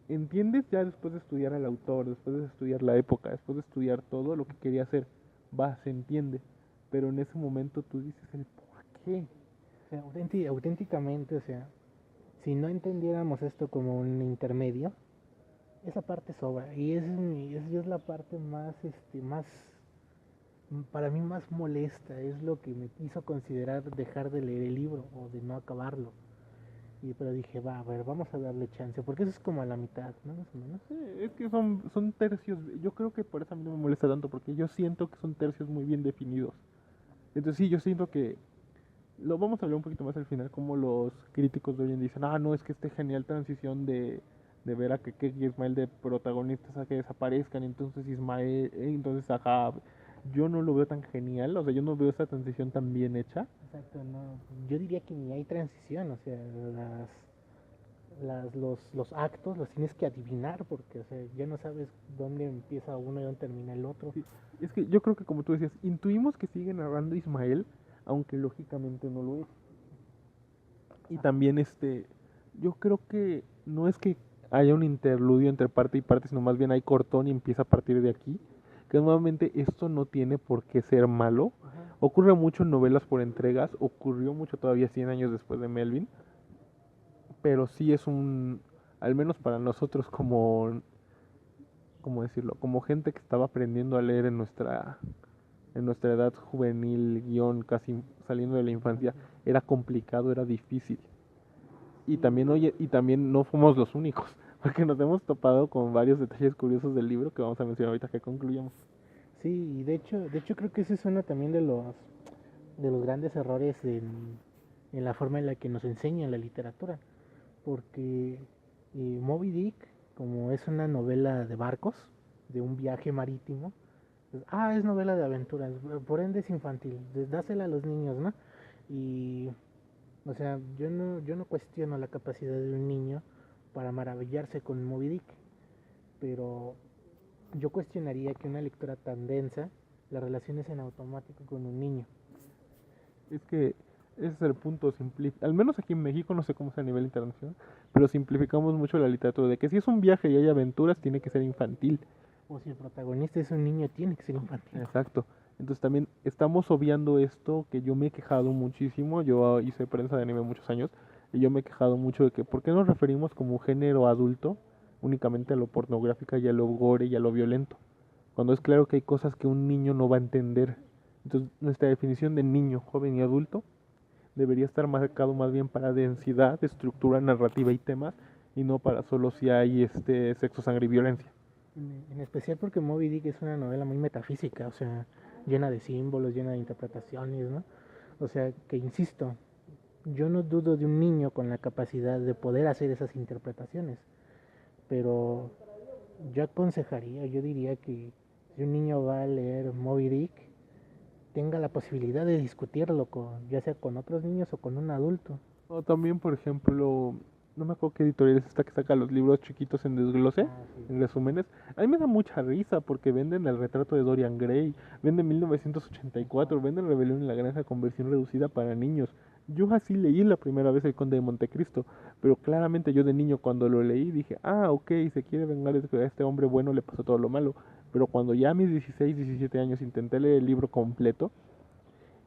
[SPEAKER 1] entiendes ya después de estudiar al autor, después de estudiar la época, después de estudiar todo lo que quería hacer, se entiende, pero en ese momento tú dices el por qué.
[SPEAKER 2] O sea, auténticamente, o sea, si no entendiéramos esto como un intermedio, esa parte sobra. Y es la parte más, para mí más molesta. Es lo que me hizo considerar dejar de leer el libro o de no acabarlo. Pero dije, a ver, vamos a darle chance, porque eso es como a la mitad, ¿no? Más o menos.
[SPEAKER 1] Sí, es que son tercios, yo creo que por eso a mí no me molesta tanto, porque yo siento que son tercios muy bien definidos. Entonces sí, yo siento que lo vamos a hablar un poquito más al final, como los críticos de hoy en día dicen, no, es que genial transición de ver a que Ismael de protagonistas a que desaparezcan, entonces Ismael, entonces Ahab. Yo no lo veo tan genial, o sea, yo no veo esa transición tan bien hecha.
[SPEAKER 2] Exacto, no. Yo diría que ni hay transición, o sea, los actos los tienes que adivinar, porque o sea, ya no sabes dónde empieza uno y dónde termina el otro.
[SPEAKER 1] Sí, es que yo creo que como tú decías, intuimos que sigue narrando Ismael, aunque lógicamente no lo es. Y también yo creo que no es que haya un interludio entre parte y parte, sino más bien hay cortón y empieza a partir de aquí. Que nuevamente esto no tiene por qué ser malo.
[SPEAKER 2] Ajá.
[SPEAKER 1] Ocurre mucho en novelas por entregas, ocurrió mucho todavía 100 años después de Melvin, pero sí es un, al menos para nosotros como, ¿cómo decirlo? Como gente que estaba aprendiendo a leer en nuestra edad juvenil, guión, casi saliendo de la infancia, era complicado, era difícil. Y también, oye, y también no fuimos los únicos, porque nos hemos topado con varios detalles curiosos del libro que vamos a mencionar ahorita que concluyamos.
[SPEAKER 2] Sí, y de hecho creo que ese es uno también de los grandes errores en la forma en la que nos enseñan la literatura. Porque Moby Dick, como es una novela de barcos, de un viaje marítimo, pues, es novela de aventuras, por ende es infantil, dásela a los niños, ¿no? Y, o sea, yo no cuestiono la capacidad de un niño para maravillarse con Moby Dick, pero yo cuestionaría que una lectura tan densa la relaciones en automático con un niño.
[SPEAKER 1] Es que ese es el punto, al menos aquí en México, no sé cómo es a nivel internacional, pero simplificamos mucho la literatura, de que si es un viaje y hay aventuras, tiene que ser infantil.
[SPEAKER 2] O si el protagonista es un niño, tiene que ser infantil.
[SPEAKER 1] Exacto. Entonces también estamos obviando esto que yo me he quejado muchísimo, yo hice prensa de anime muchos años, y yo me he quejado mucho de que ¿por qué nos referimos como género adulto únicamente a lo pornográfico y a lo gore y a lo violento? Cuando es claro que hay cosas que un niño no va a entender. Entonces nuestra definición de niño, joven y adulto debería estar marcado más bien para densidad, estructura narrativa y temas, y no para solo si hay sexo, sangre y violencia.
[SPEAKER 2] En especial porque Moby Dick es una novela muy metafísica, o sea, llena de símbolos, llena de interpretaciones, ¿no? O sea, que insisto, yo no dudo de un niño con la capacidad de poder hacer esas interpretaciones, pero yo aconsejaría, yo diría que si un niño va a leer Moby Dick, tenga la posibilidad de discutirlo con, ya sea con otros niños o con un adulto.
[SPEAKER 1] O también, por ejemplo, no me acuerdo qué editorial es esta que saca los libros chiquitos en desglose,
[SPEAKER 2] Sí.
[SPEAKER 1] en resúmenes. A mí me da mucha risa porque venden el retrato de Dorian Gray, venden 1984, venden Rebelión en la Granja con versión reducida para niños. Yo así leí la primera vez El Conde de Montecristo, pero claramente yo de niño cuando lo leí dije, ok, se quiere vengar de que a este hombre bueno le pasó todo lo malo. Pero cuando ya a mis 16, 17 años intenté leer el libro completo,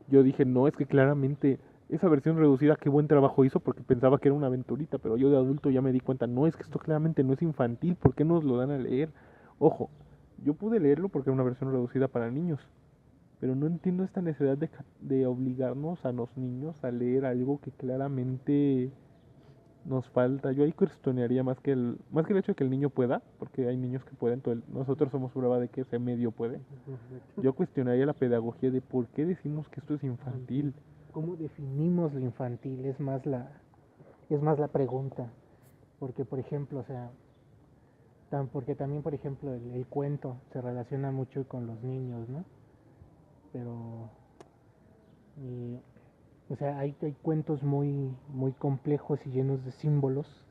[SPEAKER 1] yo dije, no, es que claramente esa versión reducida, qué buen trabajo hizo porque pensaba que era una aventurita, pero yo de adulto ya me di cuenta, no, es que esto claramente no es infantil, ¿por qué nos lo dan a leer? Ojo, yo pude leerlo porque era una versión reducida para niños, pero no entiendo esta necesidad de obligarnos a los niños a leer algo que claramente nos falta. Yo ahí cuestionaría más que el hecho de que el niño pueda, porque hay niños que pueden, nosotros somos prueba de que ese medio puede. Yo cuestionaría la pedagogía de por qué decimos que esto es infantil.
[SPEAKER 2] ¿Cómo definimos lo infantil? Es más la pregunta. Porque, por ejemplo, o sea, porque también, por ejemplo, el cuento se relaciona mucho con los niños, ¿no? Pero, eh, o sea, hay cuentos muy complejos y llenos de símbolos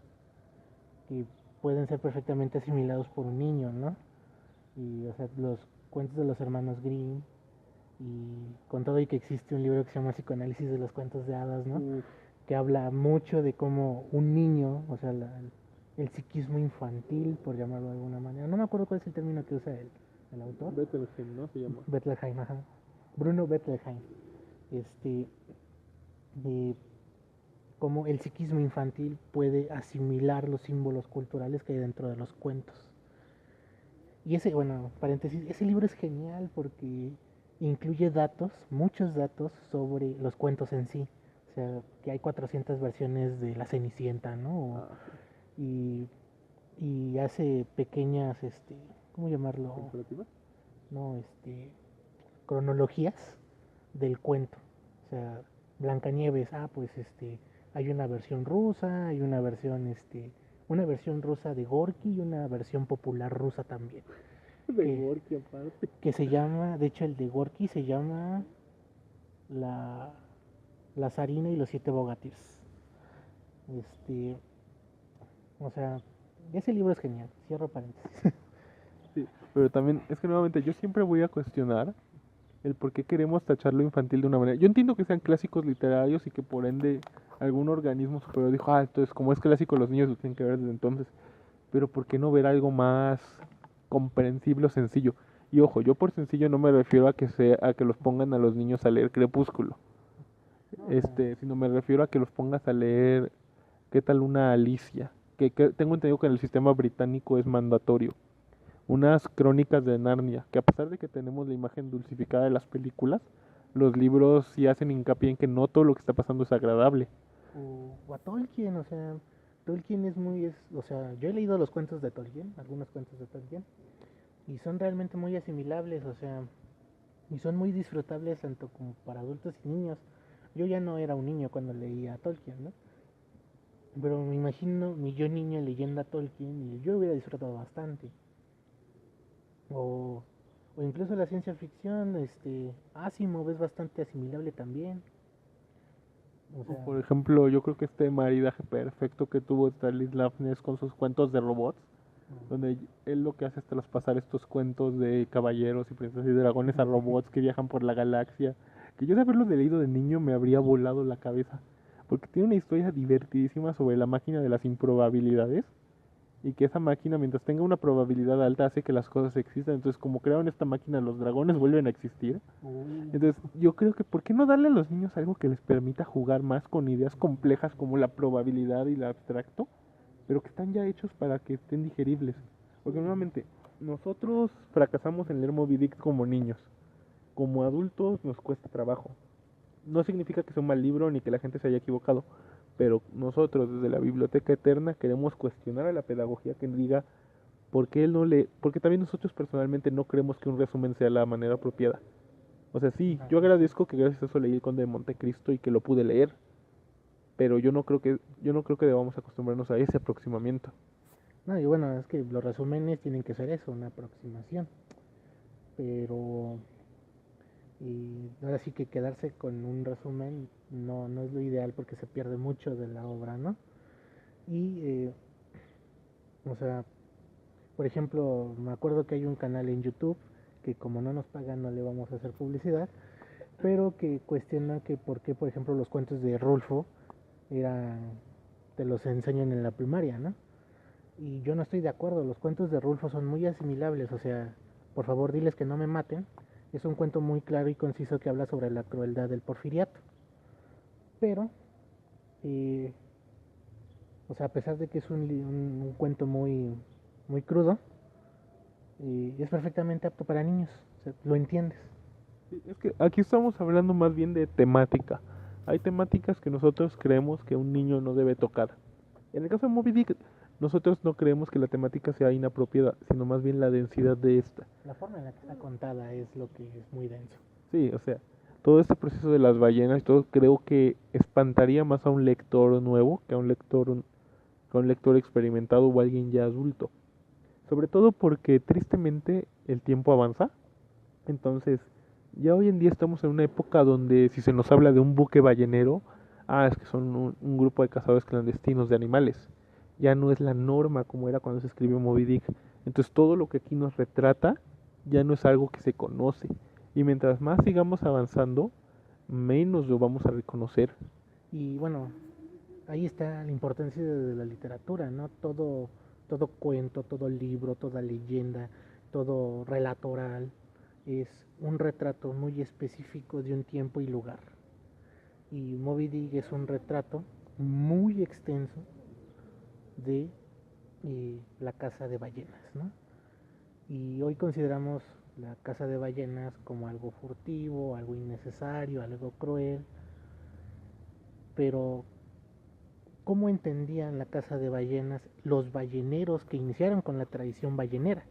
[SPEAKER 2] que pueden ser perfectamente asimilados por un niño, ¿no? Y, o sea, los cuentos de los hermanos Grimm, y con todo y que existe un libro que se llama Psicoanálisis de los cuentos de hadas, ¿no? Que habla mucho de cómo un niño, o sea, el psiquismo infantil, por llamarlo de alguna manera. No me acuerdo cuál es el término que usa el autor.
[SPEAKER 1] Bettelheim, ¿no? Se llama.
[SPEAKER 2] Bettelheim, ajá. Bruno Bettelheim. De cómo el psiquismo infantil puede asimilar los símbolos culturales que hay dentro de los cuentos. Y ese, bueno, paréntesis, ese libro es genial porque incluye datos, muchos datos sobre los cuentos en sí. O sea, que hay 400 versiones de La Cenicienta, ¿no? Y, y hace pequeñas, ¿cómo llamarlo?
[SPEAKER 1] ¿Comparativas?
[SPEAKER 2] No, cronologías del cuento. O sea, Blancanieves, pues hay una versión rusa, hay una versión rusa de Gorky y una versión popular rusa también.
[SPEAKER 1] De Gorky aparte.
[SPEAKER 2] Que se llama, de hecho el de Gorky se llama la Zarina y los siete Bogatirs. O sea, ese libro es genial, cierro paréntesis.
[SPEAKER 1] Sí, pero también es que nuevamente yo siempre voy a cuestionar el por qué queremos tacharlo infantil de una manera. Yo entiendo que sean clásicos literarios y que por ende algún organismo superior dijo, entonces como es clásico los niños lo tienen que ver desde entonces. pero ¿por qué no ver algo más comprensible o sencillo? Y ojo, yo por sencillo no me refiero a a que los pongan a los niños a leer Crepúsculo,
[SPEAKER 2] No, o sea,
[SPEAKER 1] sino me refiero a que los pongas a leer, ¿qué tal una Alicia? Que tengo entendido que en el sistema británico es mandatorio. Unas crónicas de Narnia, que a pesar de que tenemos la imagen dulcificada de las películas, los libros sí hacen hincapié en que no todo lo que está pasando es agradable.
[SPEAKER 2] o a Tolkien, o sea, Tolkien es muy, o sea, yo he leído los cuentos de Tolkien, algunos cuentos de Tolkien, y son realmente muy asimilables, o sea, y son muy disfrutables tanto como para adultos y niños. Yo ya no era un niño cuando leía a Tolkien, ¿no? Pero me imagino mi yo niño leyendo a Tolkien y yo hubiera disfrutado bastante. O, o incluso la ciencia ficción, Asimov es bastante asimilable también. O
[SPEAKER 1] O
[SPEAKER 2] sea,
[SPEAKER 1] por ejemplo, yo creo que este maridaje perfecto que tuvo Stanislav Ness con sus cuentos de robots, donde él lo que hace es traspasar estos cuentos de caballeros y princesas y dragones a robots que viajan por la galaxia, que yo de haberlo leído de niño me habría volado la cabeza, porque tiene una historia divertidísima sobre la máquina de las improbabilidades, y que esa máquina mientras tenga una probabilidad alta hace que las cosas existan. Entonces, como crearon esta máquina, los dragones vuelven a existir. Entonces, yo creo que ¿por qué no darle a los niños algo que les permita jugar más con ideas complejas como la probabilidad y el abstracto, pero que están ya hechos para que estén digeribles? Porque nuevamente, nosotros fracasamos en leer Moby Dick como niños. Como adultos nos cuesta trabajo. No significa que sea un mal libro ni que la gente se haya equivocado, pero nosotros desde la Biblioteca Eterna queremos cuestionar a la pedagogía que diga por qué él no le, porque también nosotros personalmente no creemos que un resumen sea la manera apropiada. O sea, sí, yo agradezco que gracias a eso leí El Conde de Montecristo y que lo pude leer, pero yo no creo que debamos acostumbrarnos a ese aproximamiento.
[SPEAKER 2] no, y bueno, es que los resúmenes tienen que ser eso, una aproximación. Pero y ahora sí que quedarse con un resumen no es lo ideal porque se pierde mucho de la obra, ¿no? Y, o sea, por ejemplo, me acuerdo que hay un canal en YouTube que como no nos pagan no le vamos a hacer publicidad, pero que cuestiona que por qué, por ejemplo, los cuentos de Rulfo eran, te los enseñan en la primaria, ¿no? Y yo no estoy de acuerdo, los cuentos de Rulfo son muy asimilables, o sea, por favor diles que no me maten. Es un cuento muy claro y conciso que habla sobre la crueldad del porfiriato. Pero, eh, o sea, a pesar de que es un cuento muy crudo, es perfectamente apto para niños, o sea, lo entiendes.
[SPEAKER 1] Sí, es que aquí estamos hablando más bien de temática. Hay temáticas que nosotros creemos que un niño no debe tocar. En el caso de Moby Dick, nosotros no creemos que la temática sea inapropiada, sino más bien la densidad de esta.
[SPEAKER 2] La forma en la que está contada es lo que es muy denso.
[SPEAKER 1] Sí, o sea, todo este proceso de las ballenas y todo creo que espantaría más a un lector nuevo que a un lector experimentado o alguien ya adulto. Sobre todo porque tristemente el tiempo avanza. Entonces, ya hoy en día estamos en una época donde si se nos habla de un buque ballenero, es que son un grupo de cazadores clandestinos de animales. Ya no es la norma como era cuando se escribió Moby Dick. Entonces, todo lo que aquí nos retrata ya no es algo que se conoce. Y mientras más sigamos avanzando, menos lo vamos a reconocer.
[SPEAKER 2] Y bueno, ahí está la importancia de la literatura, ¿no? Todo cuento, todo libro, toda leyenda, todo relato oral es un retrato muy específico de un tiempo y lugar. Y Moby Dick es un retrato muy extenso de la caza de ballenas, ¿no? Y hoy consideramos la caza de ballenas como algo furtivo, algo innecesario, algo cruel, pero ¿cómo entendían la caza de ballenas los balleneros que iniciaron con la tradición ballenera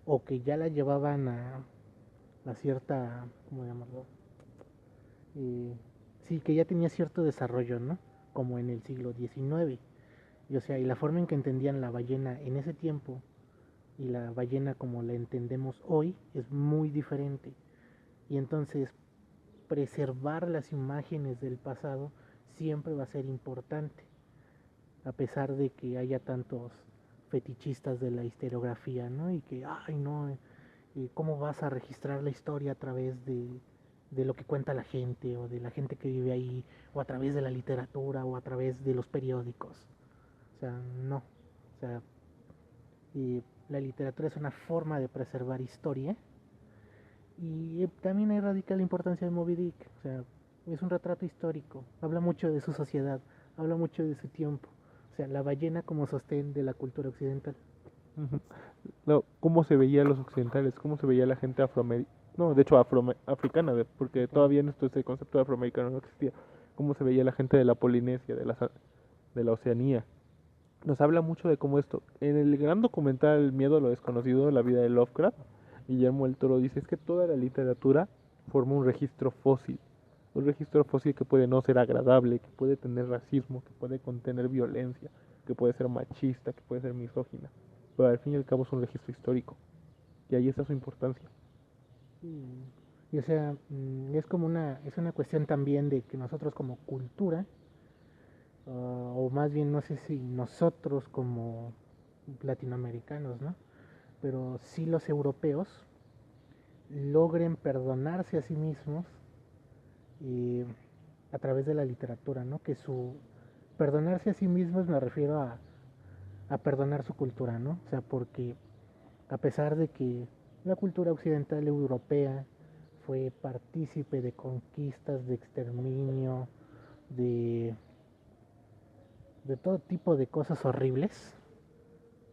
[SPEAKER 2] o que ya la llevaban a cierta, ¿cómo llamarlo? Sí, que ya tenía cierto desarrollo, ¿no? Como en el siglo XIX. Y, o sea, y la forma en que entendían la ballena en ese tiempo y la ballena como la entendemos hoy es muy diferente. Y entonces preservar las imágenes del pasado siempre va a ser importante, a pesar de que haya tantos fetichistas de la historiografía, ¿no? Y que, ay, no, ¿cómo vas a registrar la historia a través de lo que cuenta la gente o de la gente que vive ahí o a través de la literatura o a través de los periódicos? O sea, no. O sea, La literatura es una forma de preservar historia. Y también ahí radica la importancia de Moby Dick. O sea, es un retrato histórico. Habla mucho de su sociedad, habla mucho de su tiempo. O sea, la ballena como sostén de la cultura occidental.
[SPEAKER 1] Ujú. No, cómo se veía a los occidentales, cómo se veía la gente afroamericana, no, de hecho africana, porque
[SPEAKER 2] Okay.
[SPEAKER 1] todavía en esto este concepto de afroamericano no existía, cómo se veía la gente de la Polinesia, de la Oceanía. Nos habla mucho de cómo esto, en el gran documental El miedo a lo desconocido, la vida de Lovecraft, Guillermo del Toro dice es que toda la literatura forma un registro fósil que puede no ser agradable, que puede tener racismo, que puede contener violencia, que puede ser machista, que puede ser misógina, pero al fin y al cabo es un registro histórico. Y ahí está su importancia.
[SPEAKER 2] Y o sea, es como es una cuestión también de que nosotros como cultura, o más bien no sé si nosotros como latinoamericanos, ¿no? Pero sí los europeos logren perdonarse a sí mismos eh, a través de la literatura, ¿no? Que su perdonarse a sí mismos me refiero a perdonar su cultura, ¿no? O sea, porque a pesar de que la cultura occidental europea fue partícipe de conquistas, de exterminio, de, de todo tipo de cosas horribles,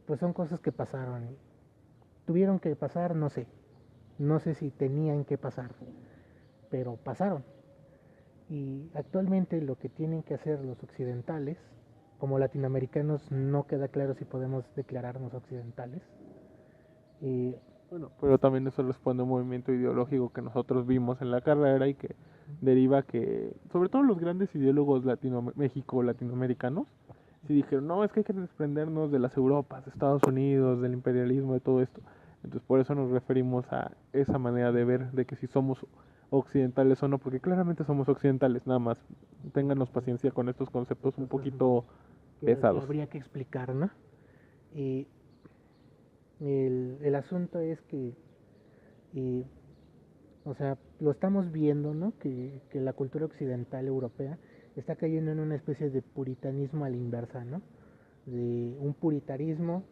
[SPEAKER 2] pues son cosas que pasaron. Tuvieron que pasar, no sé. No sé si tenían que pasar, pero pasaron. Y actualmente lo que tienen que hacer los occidentales, como latinoamericanos no queda claro si podemos declararnos occidentales. Eh,
[SPEAKER 1] Bueno, pero también eso responde a un movimiento ideológico que nosotros vimos en la carrera y que deriva que, sobre todo los grandes ideólogos latinoamericanos, sí dijeron, no, es que hay que desprendernos de las Europas, de Estados Unidos, del imperialismo, de todo esto. Entonces por eso nos referimos a esa manera de ver, de que si somos occidentales o no, porque claramente somos occidentales, nada más. Ténganos paciencia con estos conceptos un poquito
[SPEAKER 2] que
[SPEAKER 1] pesados.
[SPEAKER 2] habría que explicar, ¿no? Y el asunto es que, eh, o sea, lo estamos viendo, ¿no? Que la cultura occidental europea está cayendo en una especie de puritanismo a la inversa, ¿no? De un puritarismo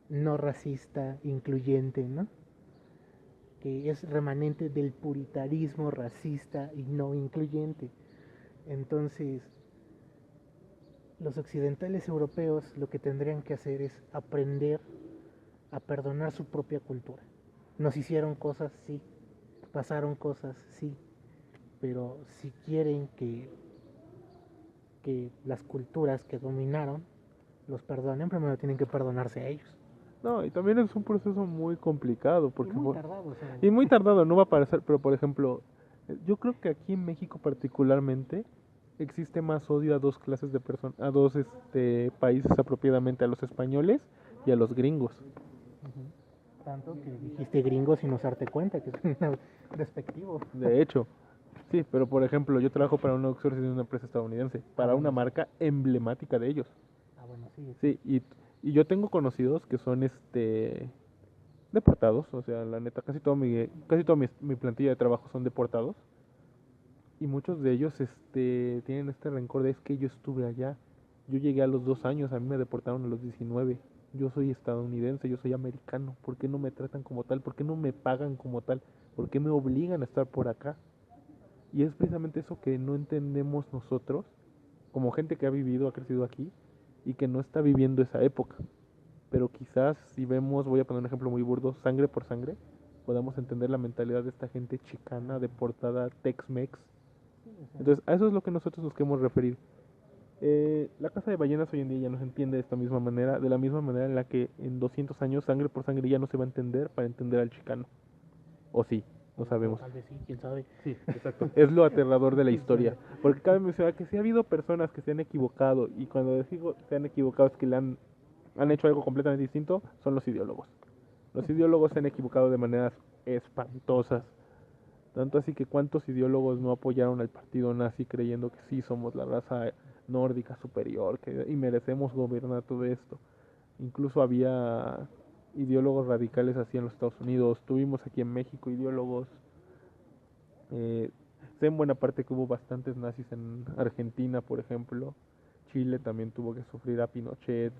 [SPEAKER 2] no racista, incluyente, ¿no? Que es remanente del puritarismo racista y no incluyente. Entonces, los occidentales europeos lo que tendrían que hacer es aprender a perdonar su propia cultura. Nos hicieron cosas, sí, pasaron cosas, sí, pero si quieren que las culturas que dominaron los perdonen, primero tienen que perdonarse a ellos.
[SPEAKER 1] No, y también es un proceso muy complicado,
[SPEAKER 2] Y
[SPEAKER 1] porque
[SPEAKER 2] muy tardado, o sea.
[SPEAKER 1] y muy tardado, no va a parecer, pero por ejemplo, yo creo que aquí en México particularmente existe más odio a dos clases de personas, a dos países apropiadamente, a los españoles y a los gringos.
[SPEAKER 2] Tanto que dijiste gringo sin usarte cuenta, que es despectivo.
[SPEAKER 1] De hecho, sí, pero por ejemplo, yo trabajo para un outsourcing de una empresa estadounidense, para una
[SPEAKER 2] Bueno, sí.
[SPEAKER 1] marca emblemática de ellos.
[SPEAKER 2] Bueno, sí, sí.
[SPEAKER 1] Sí, y yo tengo conocidos que son deportados, o sea, la neta, casi toda mi plantilla de trabajo son deportados. Y muchos de ellos tienen este rencor de es que yo estuve allá. Yo llegué a los 2 años, a mí me deportaron a los 19. Yo soy estadounidense, yo soy americano. ¿Por qué no me tratan como tal? ¿Por qué no me pagan como tal? ¿Por qué me obligan a estar por acá? Y es precisamente eso que no entendemos nosotros, como gente que ha vivido, ha crecido aquí, y que no está viviendo esa época. Pero quizás si vemos, voy a poner un ejemplo muy burdo, sangre por sangre, podamos entender la mentalidad de esta gente chicana, deportada, Tex-Mex. Entonces, a eso es lo que nosotros nos queremos referir. La caza de ballenas hoy en día ya no se entiende de esta misma manera, de la misma manera en la que en 200 años sangre por sangre ya no se va a entender para entender al chicano. O sí, no sabemos.
[SPEAKER 2] Tal vez sí, quién sabe.
[SPEAKER 1] Sí, exacto. Es lo aterrador de la historia. Porque cabe mencionar que sí ha habido personas que se han equivocado y cuando digo se han equivocado es que han hecho algo completamente distinto, son los ideólogos. Los ideólogos se han equivocado de maneras espantosas. Tanto así que cuántos ideólogos no apoyaron al partido nazi creyendo que sí somos la raza nórdica superior y merecemos gobernar todo esto. Incluso había ideólogos radicales así en los Estados Unidos. Tuvimos aquí en México ideólogos. Sé en buena parte que hubo bastantes nazis en Argentina, por ejemplo. Chile también tuvo que sufrir a Pinochet.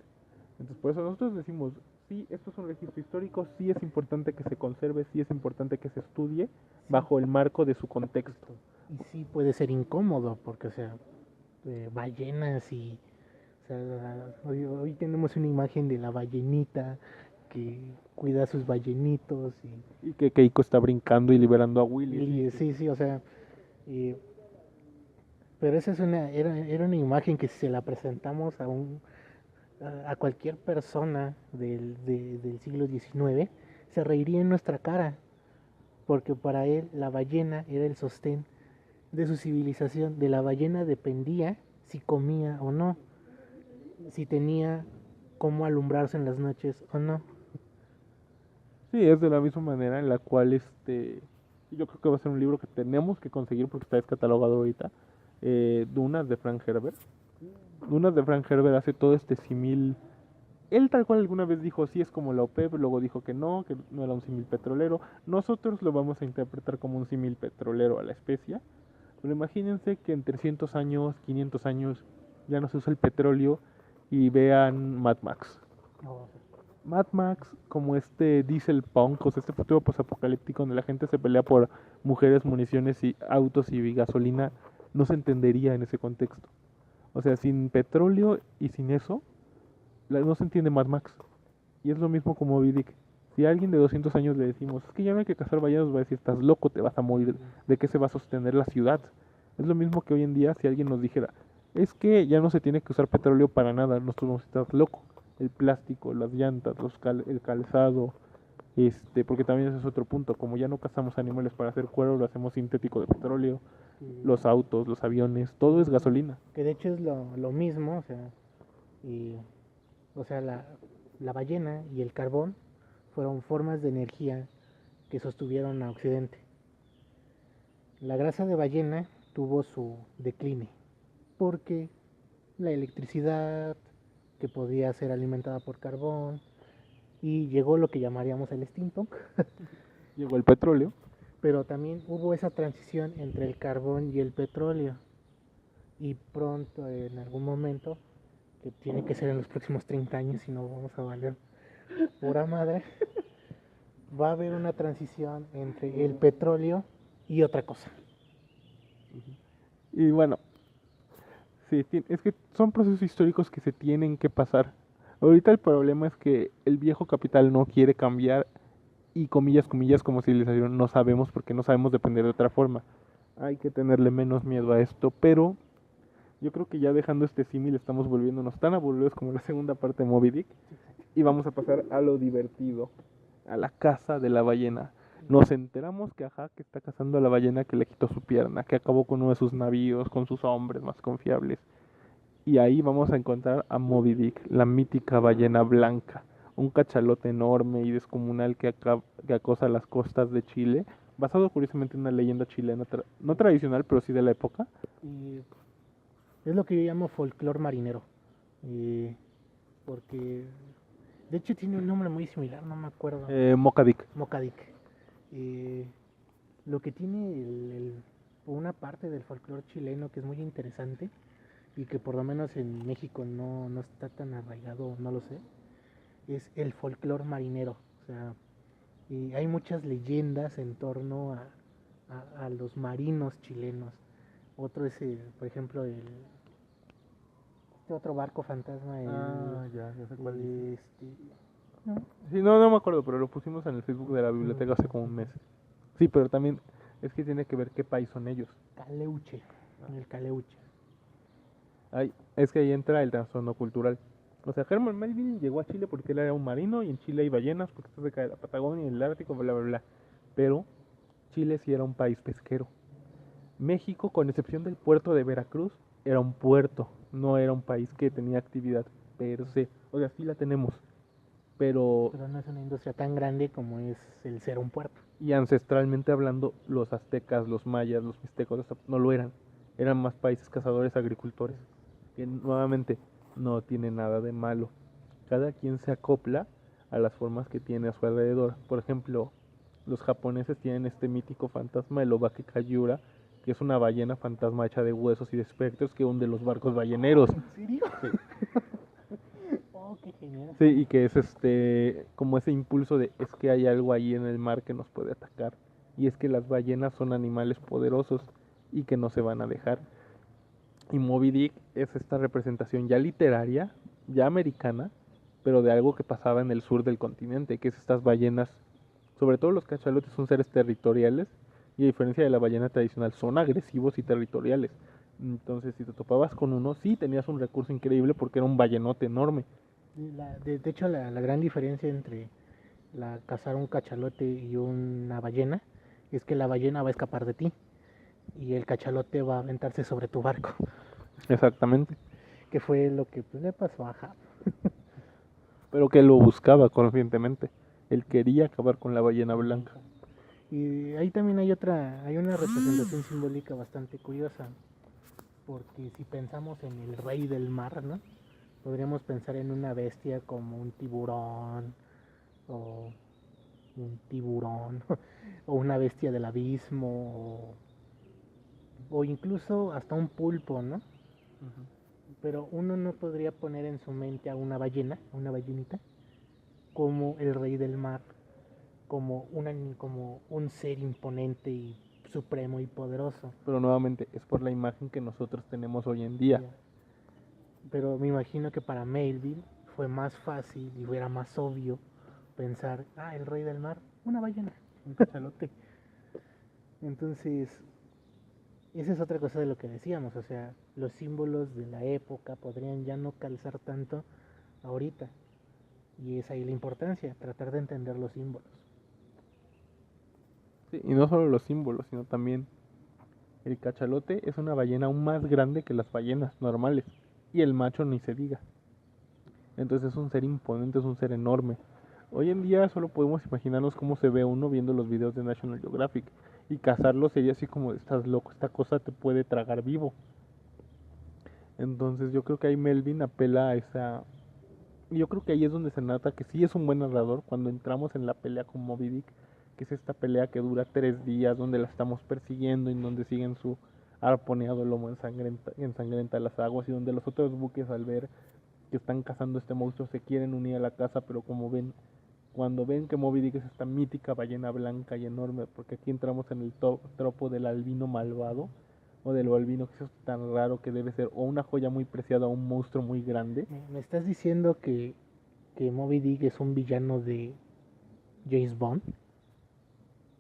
[SPEAKER 1] Entonces, por eso nosotros decimos, sí, esto es un registro histórico, sí es importante que se conserve, sí es importante que se estudie bajo el marco de su contexto.
[SPEAKER 2] Y sí puede ser incómodo, porque, o sea, ballenas y... O sea, hoy tenemos una imagen de la ballenita que cuida a sus ballenitos
[SPEAKER 1] Y que Keiko está brincando y liberando a Willy. Sí, sí.
[SPEAKER 2] sí, sí, o sea... eh, pero esa es era una imagen que si se la presentamos a cualquier persona del siglo XIX, se reiría en nuestra cara, porque para él la ballena era el sostén de su civilización. De la ballena dependía si comía o no, si tenía cómo alumbrarse en las noches o no.
[SPEAKER 1] Sí, es de la misma manera en la cual yo creo que va a ser un libro que tenemos que conseguir porque está descatalogado ahorita. Dunas de Frank Herbert. Dunas de Frank Herbert hace todo este símil. Él tal cual alguna vez dijo, sí, es como la OPEP, luego dijo que no era un símil petrolero. Nosotros lo vamos a interpretar como un símil petrolero a la especia. Pero imagínense que en 300 años, 500 años, ya no se usa el petróleo y vean Mad Max.
[SPEAKER 2] No,
[SPEAKER 1] Mad Max, como este diesel punk, o sea, este futuro posapocalíptico donde la gente se pelea por mujeres, municiones y autos y gasolina, no se entendería en ese contexto. O sea, sin petróleo y sin eso, no se entiende Mad Max. Y es lo mismo como Moby Dick. Si a alguien de 200 años le decimos, es que ya no hay que cazar ballenas, va a decir, estás loco, te vas a morir. ¿De qué se va a sostener la ciudad? Es lo mismo que hoy en día si alguien nos dijera, es que ya no se tiene que usar petróleo para nada, nosotros vamos a estar loco. El plástico, las llantas, el calzado, porque también ese es otro punto, como ya no cazamos animales para hacer cuero, lo hacemos sintético de petróleo, los autos, los aviones, todo es gasolina.
[SPEAKER 2] que de hecho es lo mismo, o sea, y, o sea la ballena y el carbón fueron formas de energía que sostuvieron a Occidente. La grasa de ballena tuvo su decline porque la electricidad que podía ser alimentada por carbón y llegó lo que llamaríamos el steampunk.
[SPEAKER 1] Llegó el petróleo.
[SPEAKER 2] Pero también hubo esa transición entre el carbón y el petróleo y pronto en algún momento, que tiene que ser en los próximos 30 años si no vamos a valer pura madre, va a haber una transición entre el petróleo y otra cosa.
[SPEAKER 1] Y bueno, sí, es que son procesos históricos que se tienen que pasar. Ahorita el problema es que el viejo capital no quiere cambiar y comillas, comillas, como civilización no sabemos porque no sabemos depender de otra forma. Hay que tenerle menos miedo a esto, pero yo creo que ya dejando este símil estamos volviéndonos tan aburridos como la segunda parte de Moby Dick y vamos a pasar a lo divertido, a la caza de la ballena. Nos enteramos que que está cazando a la ballena que le quitó su pierna, que acabó con uno de sus navíos, con sus hombres más confiables. Y ahí vamos a encontrar a Moby Dick, la mítica ballena blanca, un cachalote enorme y descomunal que acosa las costas de Chile, basado curiosamente en una leyenda chilena, no tradicional, pero sí de la época.
[SPEAKER 2] Y es lo que yo llamo folclore marinero, porque de hecho tiene un nombre muy similar, no me acuerdo.
[SPEAKER 1] Mocha Dick.
[SPEAKER 2] Mocha Dick. Lo que tiene una parte del folclore chileno que es muy interesante y que por lo menos en México no está tan arraigado, no lo sé, es el folclore marinero. O sea, y hay muchas leyendas en torno a los marinos chilenos. Otro es, por ejemplo, este otro barco fantasma.
[SPEAKER 1] Ya sé cuál
[SPEAKER 2] es. ¿No?
[SPEAKER 1] Sí, no me acuerdo, pero lo pusimos en el Facebook de la biblioteca hace como un mes. Sí, pero también es que tiene que ver qué país son ellos.
[SPEAKER 2] Caleuche, el Caleuche.
[SPEAKER 1] Es que ahí entra el trastorno cultural. O sea, Herman Melville llegó a Chile porque él era un marino y en Chile hay ballenas porque está cerca de la Patagonia y el Ártico, bla, bla, bla. Pero Chile sí era un país pesquero. México, con excepción del puerto de Veracruz, era un puerto, no era un país que tenía actividad per se. O sea, sí la tenemos, pero
[SPEAKER 2] no es una industria tan grande como es el ser un puerto.
[SPEAKER 1] Y ancestralmente hablando, los aztecas, los mayas, los mixtecos no lo eran. Eran más países cazadores, agricultores. Que nuevamente no tiene nada de malo. Cada quien se acopla a las formas que tiene a su alrededor. Por ejemplo, los japoneses tienen este mítico fantasma, el Obake Kayura, que es una ballena fantasma hecha de huesos y de espectros que hunde los barcos balleneros.
[SPEAKER 2] ¿En serio?
[SPEAKER 1] Sí.
[SPEAKER 2] Oh, qué genial.
[SPEAKER 1] Sí, y que es como ese impulso de es que hay algo ahí en el mar que nos puede atacar. Y es que las ballenas son animales poderosos y que no se van a dejar. Y Moby Dick es esta representación ya literaria, ya americana, pero de algo que pasaba en el sur del continente, que es estas ballenas, sobre todo los cachalotes son seres territoriales, y a diferencia de la ballena tradicional, son agresivos y territoriales. Entonces, si te topabas con uno, sí tenías un recurso increíble porque era un ballenote enorme.
[SPEAKER 2] De hecho, la gran diferencia entre cazar un cachalote y una ballena es que la ballena va a escapar de ti y el cachalote va a aventarse sobre tu barco,
[SPEAKER 1] Exactamente.
[SPEAKER 2] que fue lo que pues, le pasó a Jab.
[SPEAKER 1] Pero que lo buscaba conscientemente. Él quería acabar con la ballena blanca.
[SPEAKER 2] Y ahí también hay una representación simbólica bastante curiosa, porque si pensamos en el rey del mar, ¿no? Podríamos pensar en una bestia como un tiburón o o una bestia del abismo o incluso hasta un pulpo, ¿no? Pero uno no podría poner en su mente a una ballena, a una ballenita, como el rey del mar, como un ser imponente y supremo y poderoso.
[SPEAKER 1] Pero nuevamente es por la imagen que nosotros tenemos hoy en día.
[SPEAKER 2] Ya. Pero me imagino que para Melville fue más fácil y era más obvio pensar, el rey del mar, una ballena, un cachalote. Entonces, esa es otra cosa de lo que decíamos, o sea, los símbolos de la época podrían ya no calzar tanto ahorita. Y es ahí la importancia, tratar de entender los símbolos.
[SPEAKER 1] Sí, y no solo los símbolos, sino también el cachalote es una ballena aún más grande que las ballenas normales. Y el macho ni se diga. Entonces es un ser imponente, es un ser enorme. Hoy en día solo podemos imaginarnos cómo se ve uno viendo los videos de National Geographic. Y cazarlo sería así como, estás loco, esta cosa te puede tragar vivo. Entonces yo creo que ahí Melvin apela a esa... Y yo creo que ahí es donde se nota que sí es un buen narrador cuando entramos en la pelea con Moby Dick, que es esta pelea que dura 3 días, donde la estamos persiguiendo y donde siguen su arponeado lomo ensangrenta las aguas y donde los otros buques al ver que están cazando este monstruo se quieren unir a la caza, pero como ven, cuando ven que Moby Dick es esta mítica ballena blanca y enorme, porque aquí entramos en el tropo del albino malvado, o del albino que es tan raro que debe ser o una joya muy preciada o un monstruo muy grande.
[SPEAKER 2] ¿Me estás diciendo que Moby Dick es un villano de James Bond?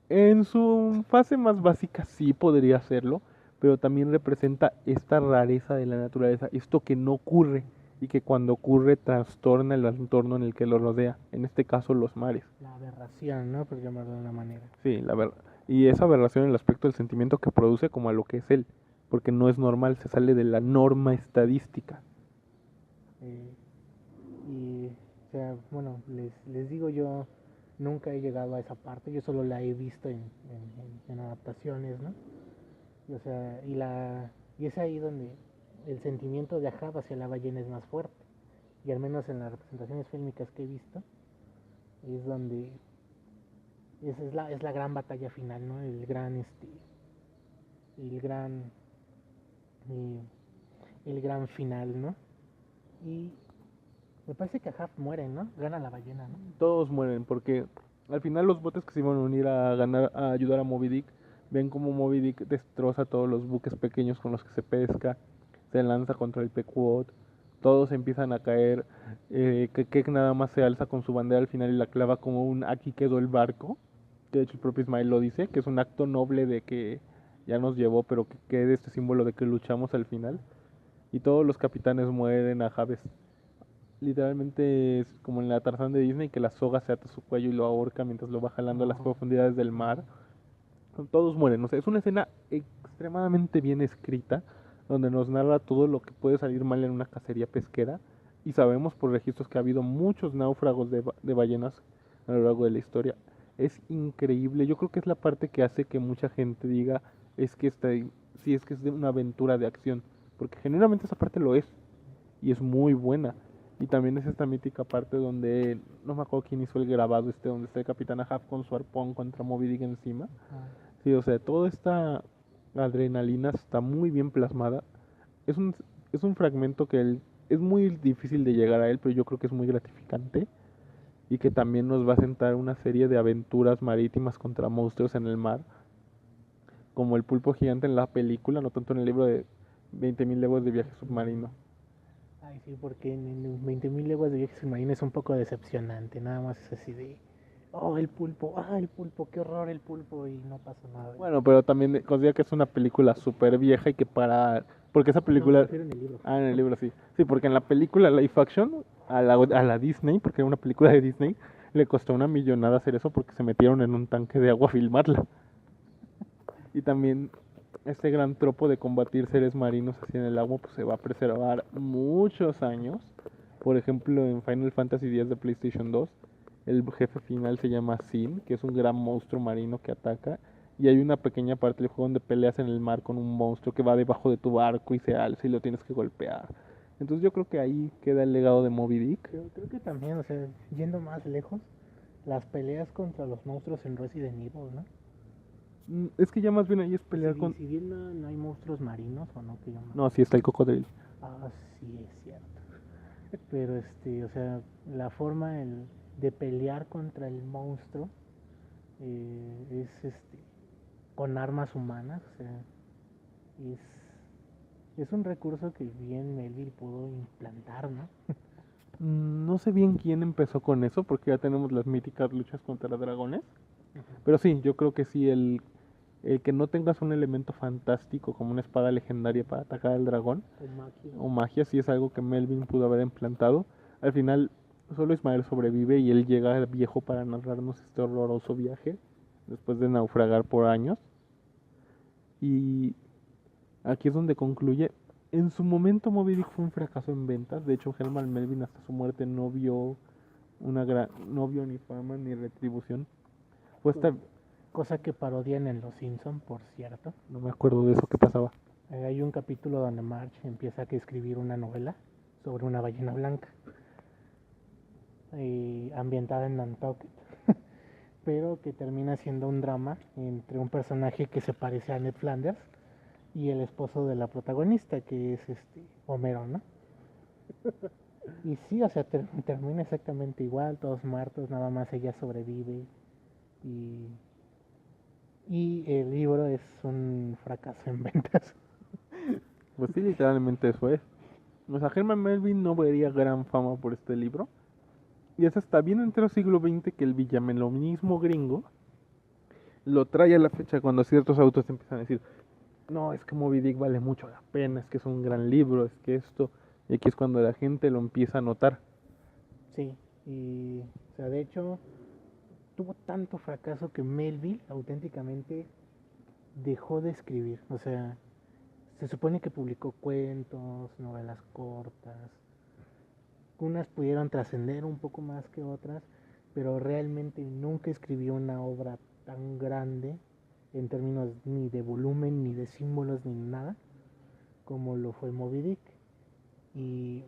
[SPEAKER 1] En su fase más básica sí podría serlo, pero también representa esta rareza de la naturaleza, esto que no ocurre y que cuando ocurre trastorna el entorno en el que lo rodea, en este caso los mares.
[SPEAKER 2] La aberración, ¿no? Por llamarlo de una manera.
[SPEAKER 1] Sí, la verdad. Y esa aberración en el aspecto del sentimiento que produce como a lo que es él, porque no es normal, se sale de la norma estadística.
[SPEAKER 2] Eh, y, o sea, bueno, les digo yo, nunca he llegado a esa parte, yo solo la he visto en adaptaciones, ¿no? Y, o sea, y es ahí donde el sentimiento de Ahab hacia la ballena es más fuerte. Y al menos en las representaciones fílmicas que he visto, es donde es la gran batalla final, ¿no? El gran, eh, el gran final, ¿no? Y me parece que Ahab muere, ¿no? Gana la ballena, ¿no?
[SPEAKER 1] Todos mueren porque al final los botes que se iban a unir a ganar, a ayudar a Moby Dick, ven como Moby Dick destroza todos los buques pequeños con los que se pesca, se lanza contra el Pequod, todos empiezan a caer, que nada más se alza con su bandera al final y la clava como un aquí quedó el barco, que de hecho el propio Ismael lo dice, que es un acto noble de que ya nos llevó, pero que quede este símbolo de que luchamos al final. Y todos los capitanes mueren, a Javes literalmente es como en la Tarzán de Disney que la soga se ata a su cuello y lo ahorca mientras lo va jalando a las profundidades del mar. Todos mueren, o sea, es una escena extremadamente bien escrita donde nos narra todo lo que puede salir mal en una cacería pesquera y sabemos por registros que ha habido muchos náufragos de ballenas a lo largo de la historia. Es increíble, yo creo que es la parte que hace que mucha gente diga es que sí es que es de una aventura de acción, porque generalmente esa parte lo es y es muy buena. Y también es esta mítica parte donde, no me acuerdo quién hizo el grabado donde está el Capitán Ahab con su arpón contra Moby Dick encima. Sí, o sea, toda esta adrenalina está muy bien plasmada. Es un, es un fragmento que es muy difícil de llegar a él, pero yo creo que es muy gratificante y que también nos va a sentar una serie de aventuras marítimas contra monstruos en el mar, como el pulpo gigante en la película, no tanto en el libro de 20.000 leguas de viaje submarino.
[SPEAKER 2] Ay, sí, porque en 20.000 leguas de viaje submarino es un poco decepcionante. Nada más es así de, oh, el pulpo, qué horror el pulpo, y no pasa nada.
[SPEAKER 1] Bueno, pero también considero que es una película súper vieja y que para... Porque esa
[SPEAKER 2] No, me
[SPEAKER 1] película...
[SPEAKER 2] refiero en el libro.
[SPEAKER 1] Ah, en el libro sí. Sí, porque en la película live action, a la Disney, porque era una película de Disney, le costó una millonada hacer eso porque se metieron en un tanque de agua a filmarla. Y también este gran tropo de combatir seres marinos así en el agua, pues se va a preservar muchos años. Por ejemplo, en Final Fantasy X de PlayStation 2, el jefe final se llama Sin, que es un gran monstruo marino que ataca. Y hay una pequeña parte del juego donde peleas en el mar con un monstruo que va debajo de tu barco y se alza y lo tienes que golpear. Entonces yo creo que ahí queda el legado de Moby Dick.
[SPEAKER 2] Creo que también, o sea, yendo más lejos, las peleas contra los monstruos en Resident Evil, ¿no?
[SPEAKER 1] Es que ya más bien ahí es pelear con...
[SPEAKER 2] Si bien no hay monstruos marinos o no, que llaman.
[SPEAKER 1] No, sí está el cocodrilo.
[SPEAKER 2] Ah, sí, es cierto. Pero o sea, la forma de pelear contra el monstruo es con armas humanas, o sea, es, es un recurso que bien Melville pudo implantar, ¿no?
[SPEAKER 1] No sé bien quién empezó con eso, porque ya tenemos las míticas luchas contra dragones. Pero sí, yo creo que sí, el que no tengas un elemento fantástico como una espada legendaria para atacar al dragón, o magia, sí es algo que Melvin pudo haber implantado. Al final, solo Ismael sobrevive y él llega viejo para narrarnos este horroroso viaje, después de naufragar por años. Y aquí es donde concluye. En su momento Moby Dick fue un fracaso en ventas. De hecho, Herman Melvin hasta su muerte no vio ni fama ni retribución. Fue esta,
[SPEAKER 2] Cosa que parodian en Los Simpson, por cierto.
[SPEAKER 1] no me acuerdo de eso que pasaba.
[SPEAKER 2] Hay un capítulo donde Marge empieza a escribir una novela sobre una ballena blanca, ambientada en Nantucket, pero que termina siendo un drama entre un personaje que se parece a Ned Flanders y el esposo de la protagonista, que es Homero, ¿no? Y sí, o sea, termina exactamente igual, todos muertos, nada más ella sobrevive, y, y el libro es un fracaso en ventas.
[SPEAKER 1] Pues sí, literalmente eso es. O sea, Herman Melvin no vería gran fama por este libro. Y es hasta bien entero siglo XX que el villamelonismo gringo lo trae a la fecha cuando ciertos autores empiezan a decir, no, es que Moby Dick vale mucho la pena, es que es un gran libro, es que esto... Y aquí es cuando la gente lo empieza a notar.
[SPEAKER 2] Sí, y, o sea, de hecho, tuvo tanto fracaso que Melville auténticamente dejó de escribir. O sea, se supone que publicó cuentos, novelas cortas. Unas pudieron trascender un poco más que otras, pero realmente nunca escribió una obra tan grande en términos ni de volumen, ni de símbolos, ni nada, como lo fue Moby Dick. Y,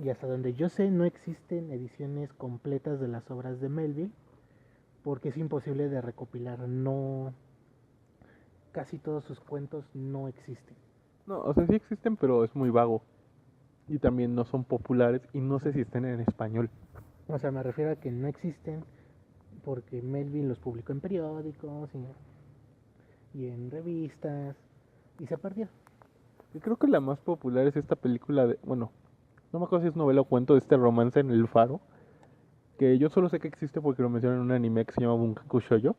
[SPEAKER 2] y hasta donde yo sé, no existen ediciones completas de las obras de Melville, porque es imposible de recopilar. No, casi todos sus cuentos no existen.
[SPEAKER 1] No, o sea, sí existen, pero es muy vago. Y también no son populares y no sé si estén en español.
[SPEAKER 2] O sea, me refiero a que no existen porque Melville los publicó en periódicos y en revistas y se perdió.
[SPEAKER 1] Yo creo que la más popular es esta película de... Bueno, no me acuerdo si es novela o cuento de este romance en el faro. Que yo solo sé que existe porque lo mencionan en un anime que se llama Bunkaku Shoujo.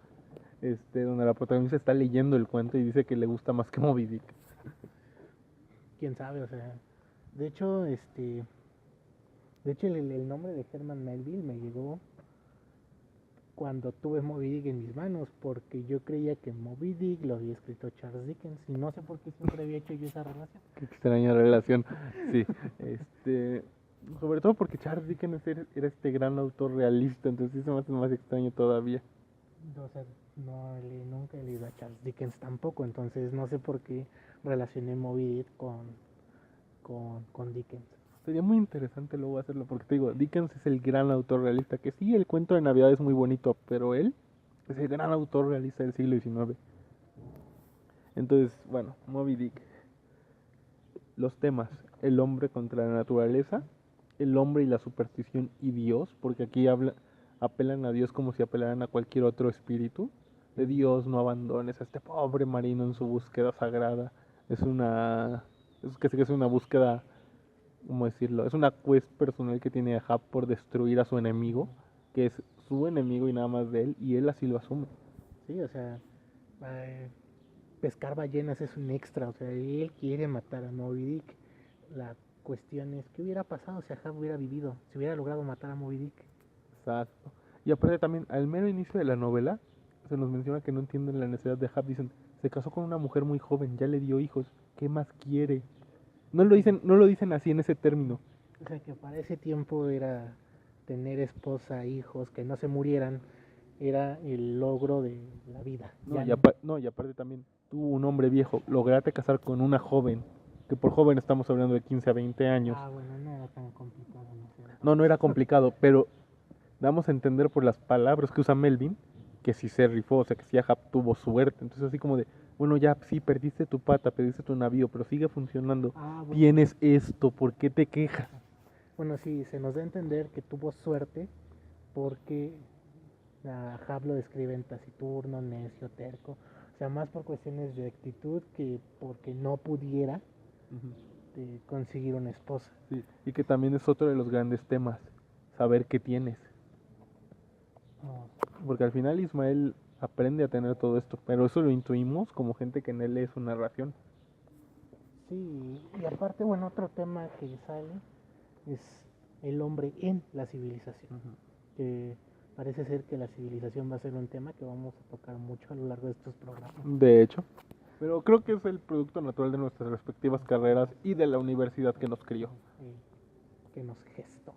[SPEAKER 1] Donde la protagonista está leyendo el cuento y dice que le gusta más que Moby Dick.
[SPEAKER 2] Quién sabe, o sea. De hecho, el nombre de Herman Melville me llegó cuando tuve Moby Dick en mis manos, porque yo creía que Moby Dick lo había escrito Charles Dickens y no sé por qué siempre había hecho yo esa relación.
[SPEAKER 1] Qué extraña relación. Sí, sobre todo porque Charles Dickens era este gran autor realista, entonces sí se me hace más extraño todavía.
[SPEAKER 2] O sea, nunca he leído a Charles Dickens tampoco, entonces no sé por qué relacioné Moby Dick con Dickens.
[SPEAKER 1] Sería muy interesante luego hacerlo, porque te digo, Dickens es el gran autor realista, que sí, el cuento de Navidad es muy bonito, pero él es el gran autor realista del siglo XIX. Entonces, bueno, Moby Dick. los temas, el hombre contra la naturaleza, el hombre y la superstición y Dios, porque aquí apelan a Dios como si apelaran a cualquier otro espíritu. De Dios, no abandones a este pobre marino en su búsqueda sagrada. Es una búsqueda, ¿cómo decirlo? Es una quest personal que tiene Ahab por destruir a su enemigo, que es su enemigo y nada más de él, y él así lo asume.
[SPEAKER 2] Sí, o sea, eh, pescar ballenas es un extra, o sea, él quiere matar a Moby Dick. La cuestión es, ¿qué hubiera pasado si Ahab hubiera vivido, si hubiera logrado matar a Moby Dick?
[SPEAKER 1] Exacto. Y aparte también, al mero inicio de la novela, se nos menciona que no entienden la necesidad de Ahab. Dicen, se casó con una mujer muy joven, ya le dio hijos, ¿qué más quiere? No lo dicen así en ese término.
[SPEAKER 2] O sea, que para ese tiempo era tener esposa, hijos, que no se murieran, era el logro de la vida.
[SPEAKER 1] Y aparte también, tú, un hombre viejo, lograste casar con una joven, que por joven estamos hablando de 15 a 20 años.
[SPEAKER 2] Ah, bueno, no era tan complicado.
[SPEAKER 1] No era complicado, pero damos a entender por las palabras que usa Melvin, que si se rifó, o sea, que si Ahab tuvo suerte. Entonces así como de, bueno, ya sí, perdiste tu pata, perdiste tu navío, pero sigue funcionando.
[SPEAKER 2] Bueno.
[SPEAKER 1] Tienes esto, ¿por qué te quejas?
[SPEAKER 2] Bueno, sí, se nos da a entender que tuvo suerte porque Ahab lo describe en taciturno, necio, terco. O sea, más por cuestiones de actitud que porque no pudiera conseguir una esposa.
[SPEAKER 1] Sí, y que también es otro de los grandes temas, saber qué tienes. Porque al final Ismael aprende a tener todo esto, pero eso lo intuimos como gente que en él lee su narración.
[SPEAKER 2] Sí, y aparte, bueno, otro tema que sale es el hombre en la civilización. Que parece ser que la civilización va a ser un tema que vamos a tocar mucho a lo largo de estos programas.
[SPEAKER 1] De hecho, pero creo que es el producto natural de nuestras respectivas carreras y de la universidad que nos crió.
[SPEAKER 2] Que nos gestó.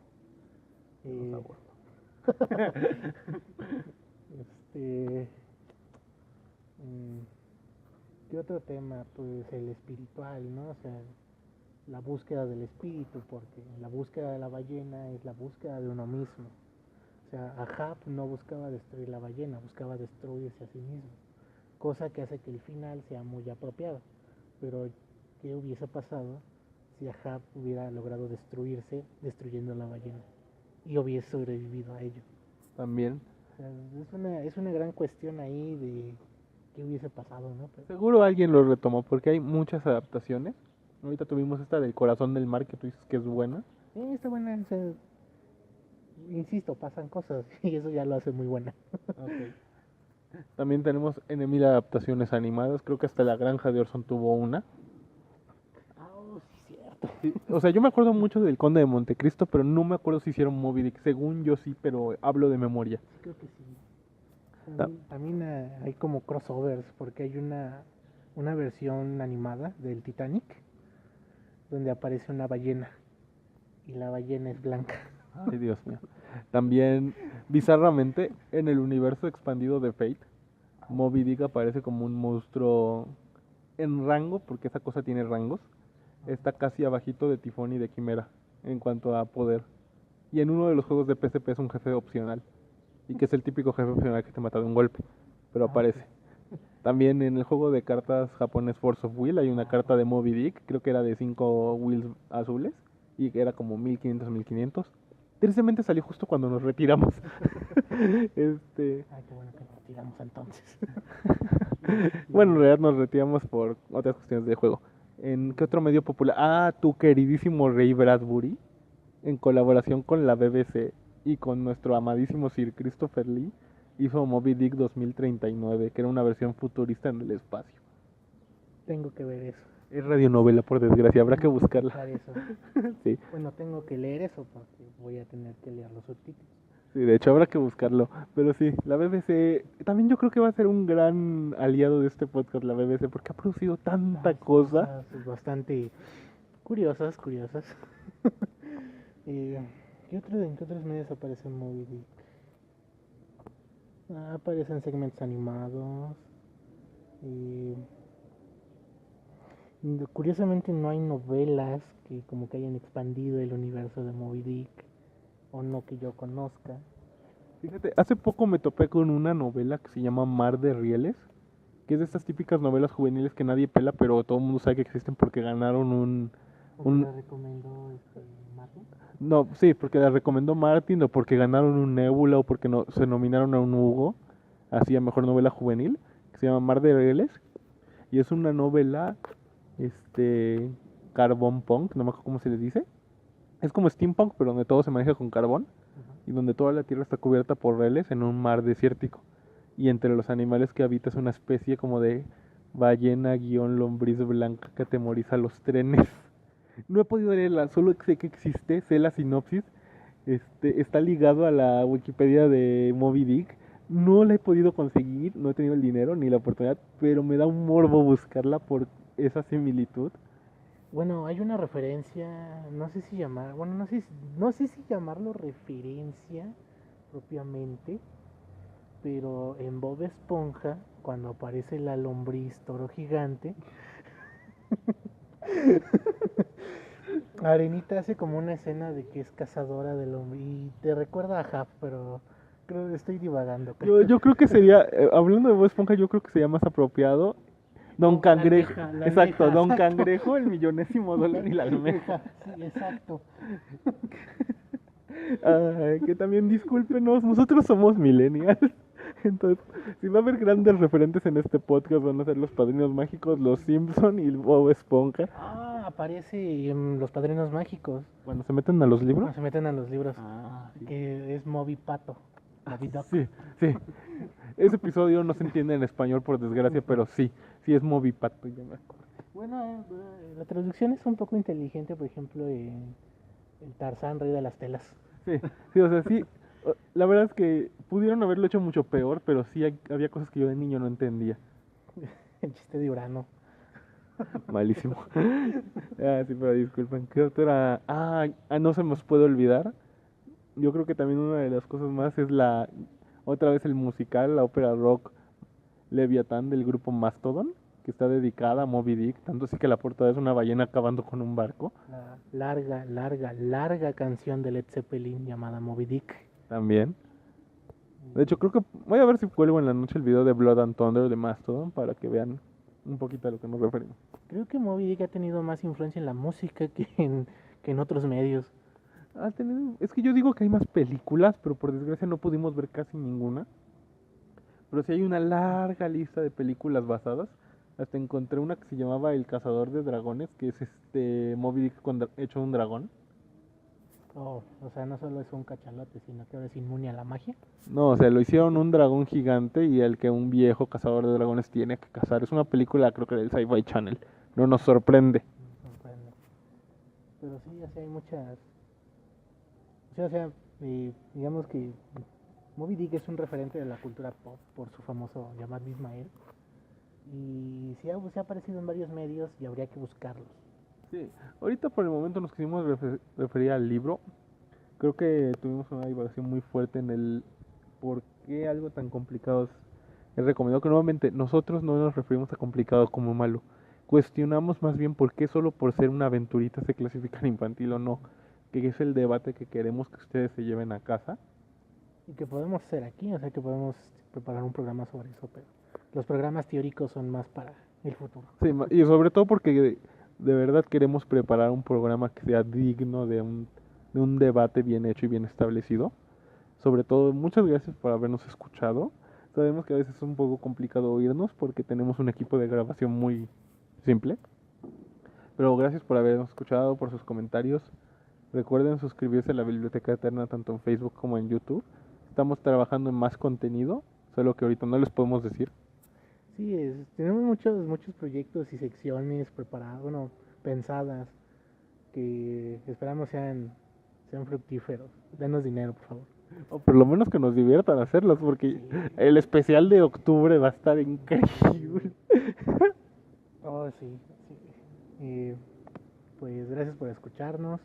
[SPEAKER 2] ¿Qué otro tema? Pues el espiritual, ¿no? O sea, la búsqueda del espíritu, porque la búsqueda de la ballena es la búsqueda de uno mismo. O sea, Ahab no buscaba destruir la ballena, buscaba destruirse a sí mismo, cosa que hace que el final sea muy apropiado. Pero, ¿qué hubiese pasado si Ahab hubiera logrado destruirse destruyendo la ballena y hubiese sobrevivido a ello?
[SPEAKER 1] También.
[SPEAKER 2] O sea, es una gran cuestión ahí de qué hubiese pasado, ¿no? Pero
[SPEAKER 1] seguro alguien lo retomó porque hay muchas adaptaciones. Ahorita tuvimos esta del Corazón del Mar que tú dices que es buena.
[SPEAKER 2] Sí, está buena. O sea, insisto, pasan cosas y eso ya lo hace muy buena.
[SPEAKER 1] Okay. También tenemos en Emil adaptaciones animadas. Creo que hasta La Granja de Orson tuvo una.
[SPEAKER 2] Sí, cierto.
[SPEAKER 1] Sí, o sea, yo me acuerdo mucho del Conde de Montecristo, pero no me acuerdo si hicieron Moby Dick. Según yo sí, pero hablo de memoria.
[SPEAKER 2] Sí, creo que sí. También hay como crossovers, porque hay una versión animada del Titanic donde aparece una ballena y la ballena es blanca.
[SPEAKER 1] Ay, Dios mío. También, bizarramente, en el universo expandido de Fate, Moby Dick aparece como un monstruo en rango, porque esa cosa tiene rangos. Está casi abajito de Tifón y de Quimera en cuanto a poder. Y en uno de los juegos de PSP es un jefe opcional. Y que es el típico jefe opcional que te mata de un golpe. Pero aparece. También en el juego de cartas japonés Force of Will hay una carta de Moby Dick. Creo que era de 5 Wills azules. Y que era como 1500. Tristemente salió justo cuando nos retiramos.
[SPEAKER 2] Ay, qué bueno que nos retiramos entonces.
[SPEAKER 1] Bueno, en realidad nos retiramos por otras cuestiones de juego. ¿En qué otro medio popular? Ah, tu queridísimo Ray Bradbury, en colaboración con la BBC y con nuestro amadísimo Sir Christopher Lee, hizo Moby Dick 2039, que era una versión futurista en el espacio.
[SPEAKER 2] Tengo que ver eso.
[SPEAKER 1] Es radionovela, por desgracia, habrá que buscarla.
[SPEAKER 2] Eso.
[SPEAKER 1] Sí.
[SPEAKER 2] Bueno, tengo que leer eso porque voy a tener que leer los subtítulos.
[SPEAKER 1] Sí, de hecho habrá que buscarlo. Pero sí, la BBC también yo creo que va a ser un gran aliado de este podcast, la BBC, porque ha producido tanta cosa.
[SPEAKER 2] Bastante curiosas. ¿En qué otros medios aparece Moby Dick? Aparecen segmentos animados. Curiosamente no hay novelas que como que hayan expandido el universo de Moby Dick, o no que yo conozca.
[SPEAKER 1] Fíjate, hace poco me topé con una novela que se llama Mar de Rieles, que es de estas típicas novelas juveniles que nadie pela, pero todo el mundo sabe que existen porque ganaron
[SPEAKER 2] ¿Porque la recomendó Martin?
[SPEAKER 1] No, sí, porque la recomendó Martin, o porque ganaron un Nebula, o porque no, se nominaron a un Hugo, así a Mejor Novela Juvenil, que se llama Mar de Reles, y es una novela, carbon punk, no me acuerdo cómo se le dice. Es como steampunk, pero donde todo se maneja con carbón, y donde toda la tierra está cubierta por reles en un mar desértico. Y entre los animales que habita es una especie como de ballena guión lombriz blanca que atemoriza los trenes. No he podido leerla, solo sé que existe, sé la sinopsis. Está ligado a la Wikipedia de Moby Dick. No la he podido conseguir, no he tenido el dinero ni la oportunidad, pero me da un morbo buscarla por esa similitud.
[SPEAKER 2] Bueno, hay una referencia, no sé si llamar, bueno, no sé si llamarlo referencia propiamente, pero en Bob Esponja, cuando aparece la lombriz toro gigante, Arenita hace como una escena de que es cazadora de lombriz y te recuerda a Hap, pero creo que estoy divagando.
[SPEAKER 1] Yo creo que sería, hablando de Bob Esponja, yo creo que sería más apropiado Don Cangrejo.
[SPEAKER 2] La
[SPEAKER 1] Exacto,
[SPEAKER 2] almeja,
[SPEAKER 1] Don
[SPEAKER 2] exacto.
[SPEAKER 1] Cangrejo, el millonésimo dólar y la almeja.
[SPEAKER 2] Sí, exacto.
[SPEAKER 1] Que también discúlpenos, nosotros somos millennials. Entonces, si va a haber grandes referentes en este podcast, van a ser los Padrinos Mágicos, los Simpson y Bob Esponja.
[SPEAKER 2] Ah, aparece en Los Padrinos Mágicos.
[SPEAKER 1] Cuando se meten a los libros.
[SPEAKER 2] Cuando se meten a los libros.
[SPEAKER 1] Sí.
[SPEAKER 2] Que es Moby Pato. Moby Duck.
[SPEAKER 1] Sí, sí. Ese episodio no se entiende en español, por desgracia, pero sí es Moby Pato, ya me acuerdo.
[SPEAKER 2] Bueno, la traducción es un poco inteligente, por ejemplo, en el Tarzán, Rey de las Telas.
[SPEAKER 1] Sí, o sea, sí. La verdad es que pudieron haberlo hecho mucho peor, pero sí había cosas que yo de niño no entendía.
[SPEAKER 2] El chiste de Urano.
[SPEAKER 1] Malísimo. Sí, pero disculpen. ¿Qué otra? No se nos puede olvidar. Yo creo que también una de las cosas más es otra vez el musical, la ópera rock Leviatán del grupo Mastodon, que está dedicada a Moby Dick, tanto así que la portada es una ballena acabando con un barco.
[SPEAKER 2] La larga canción de Led Zeppelin llamada Moby Dick.
[SPEAKER 1] También. De hecho, creo que voy a ver si cuelgo en la noche el video de Blood and Thunder de Mastodon para que vean un poquito a lo que nos referimos.
[SPEAKER 2] Creo que Moby Dick ha tenido más influencia en la música que en otros medios.
[SPEAKER 1] Es que yo digo que hay más películas, pero por desgracia no pudimos ver casi ninguna. Pero sí hay una larga lista de películas basadas. Hasta encontré una que se llamaba El Cazador de Dragones, que es Moby Dick hecho un dragón.
[SPEAKER 2] O sea, no solo es un cachalote, sino que ahora es inmune a la magia.
[SPEAKER 1] No, o sea, lo hicieron un dragón gigante y el que un viejo cazador de dragones tiene que cazar. Es una película, creo que del Sci-Fi Channel. No nos sorprende.
[SPEAKER 2] Pero sí, o sea, hay muchas. Digamos que Moby Dick es un referente de la cultura pop por su famoso Yamad Ismael. Y sí ha aparecido en varios medios y habría que buscarlos.
[SPEAKER 1] Sí, ahorita por el momento nos quisimos referir al libro. Creo que tuvimos una divagación muy fuerte en el por qué algo tan complicado es recomendado. Que nuevamente nosotros no nos referimos a complicado como malo. Cuestionamos más bien por qué solo por ser una aventurita se clasifica en infantil o no. Que es el debate que queremos que ustedes se lleven a casa.
[SPEAKER 2] Y que podemos hacer aquí, o sea que podemos preparar un programa sobre eso, pero los programas teóricos son más para el futuro.
[SPEAKER 1] Sí, y sobre todo porque de verdad queremos preparar un programa que sea digno de un debate bien hecho y bien establecido. Sobre todo, muchas gracias por habernos escuchado. Sabemos que a veces es un poco complicado oírnos porque tenemos un equipo de grabación muy simple. Pero gracias por habernos escuchado, por sus comentarios. Recuerden suscribirse a la Biblioteca Eterna tanto en Facebook como en YouTube. Estamos trabajando en más contenido, solo que ahorita no les podemos decir.
[SPEAKER 2] Sí, tenemos muchos proyectos y secciones preparadas, bueno, pensadas, que esperamos sean fructíferos. Denos dinero, por favor.
[SPEAKER 1] O por lo menos que nos diviertan hacerlos, porque
[SPEAKER 2] Sí.
[SPEAKER 1] el especial de octubre va a estar increíble.
[SPEAKER 2] Oh, sí. Pues gracias por escucharnos.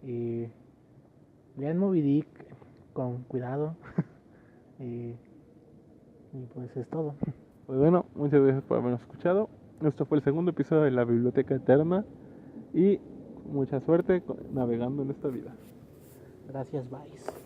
[SPEAKER 2] Lean Moby Dick con cuidado. Y pues es todo.
[SPEAKER 1] Pues bueno, muchas gracias por habernos escuchado. Esto fue el segundo episodio de la Biblioteca Eterna. Y mucha suerte navegando en esta vida.
[SPEAKER 2] Gracias, bye.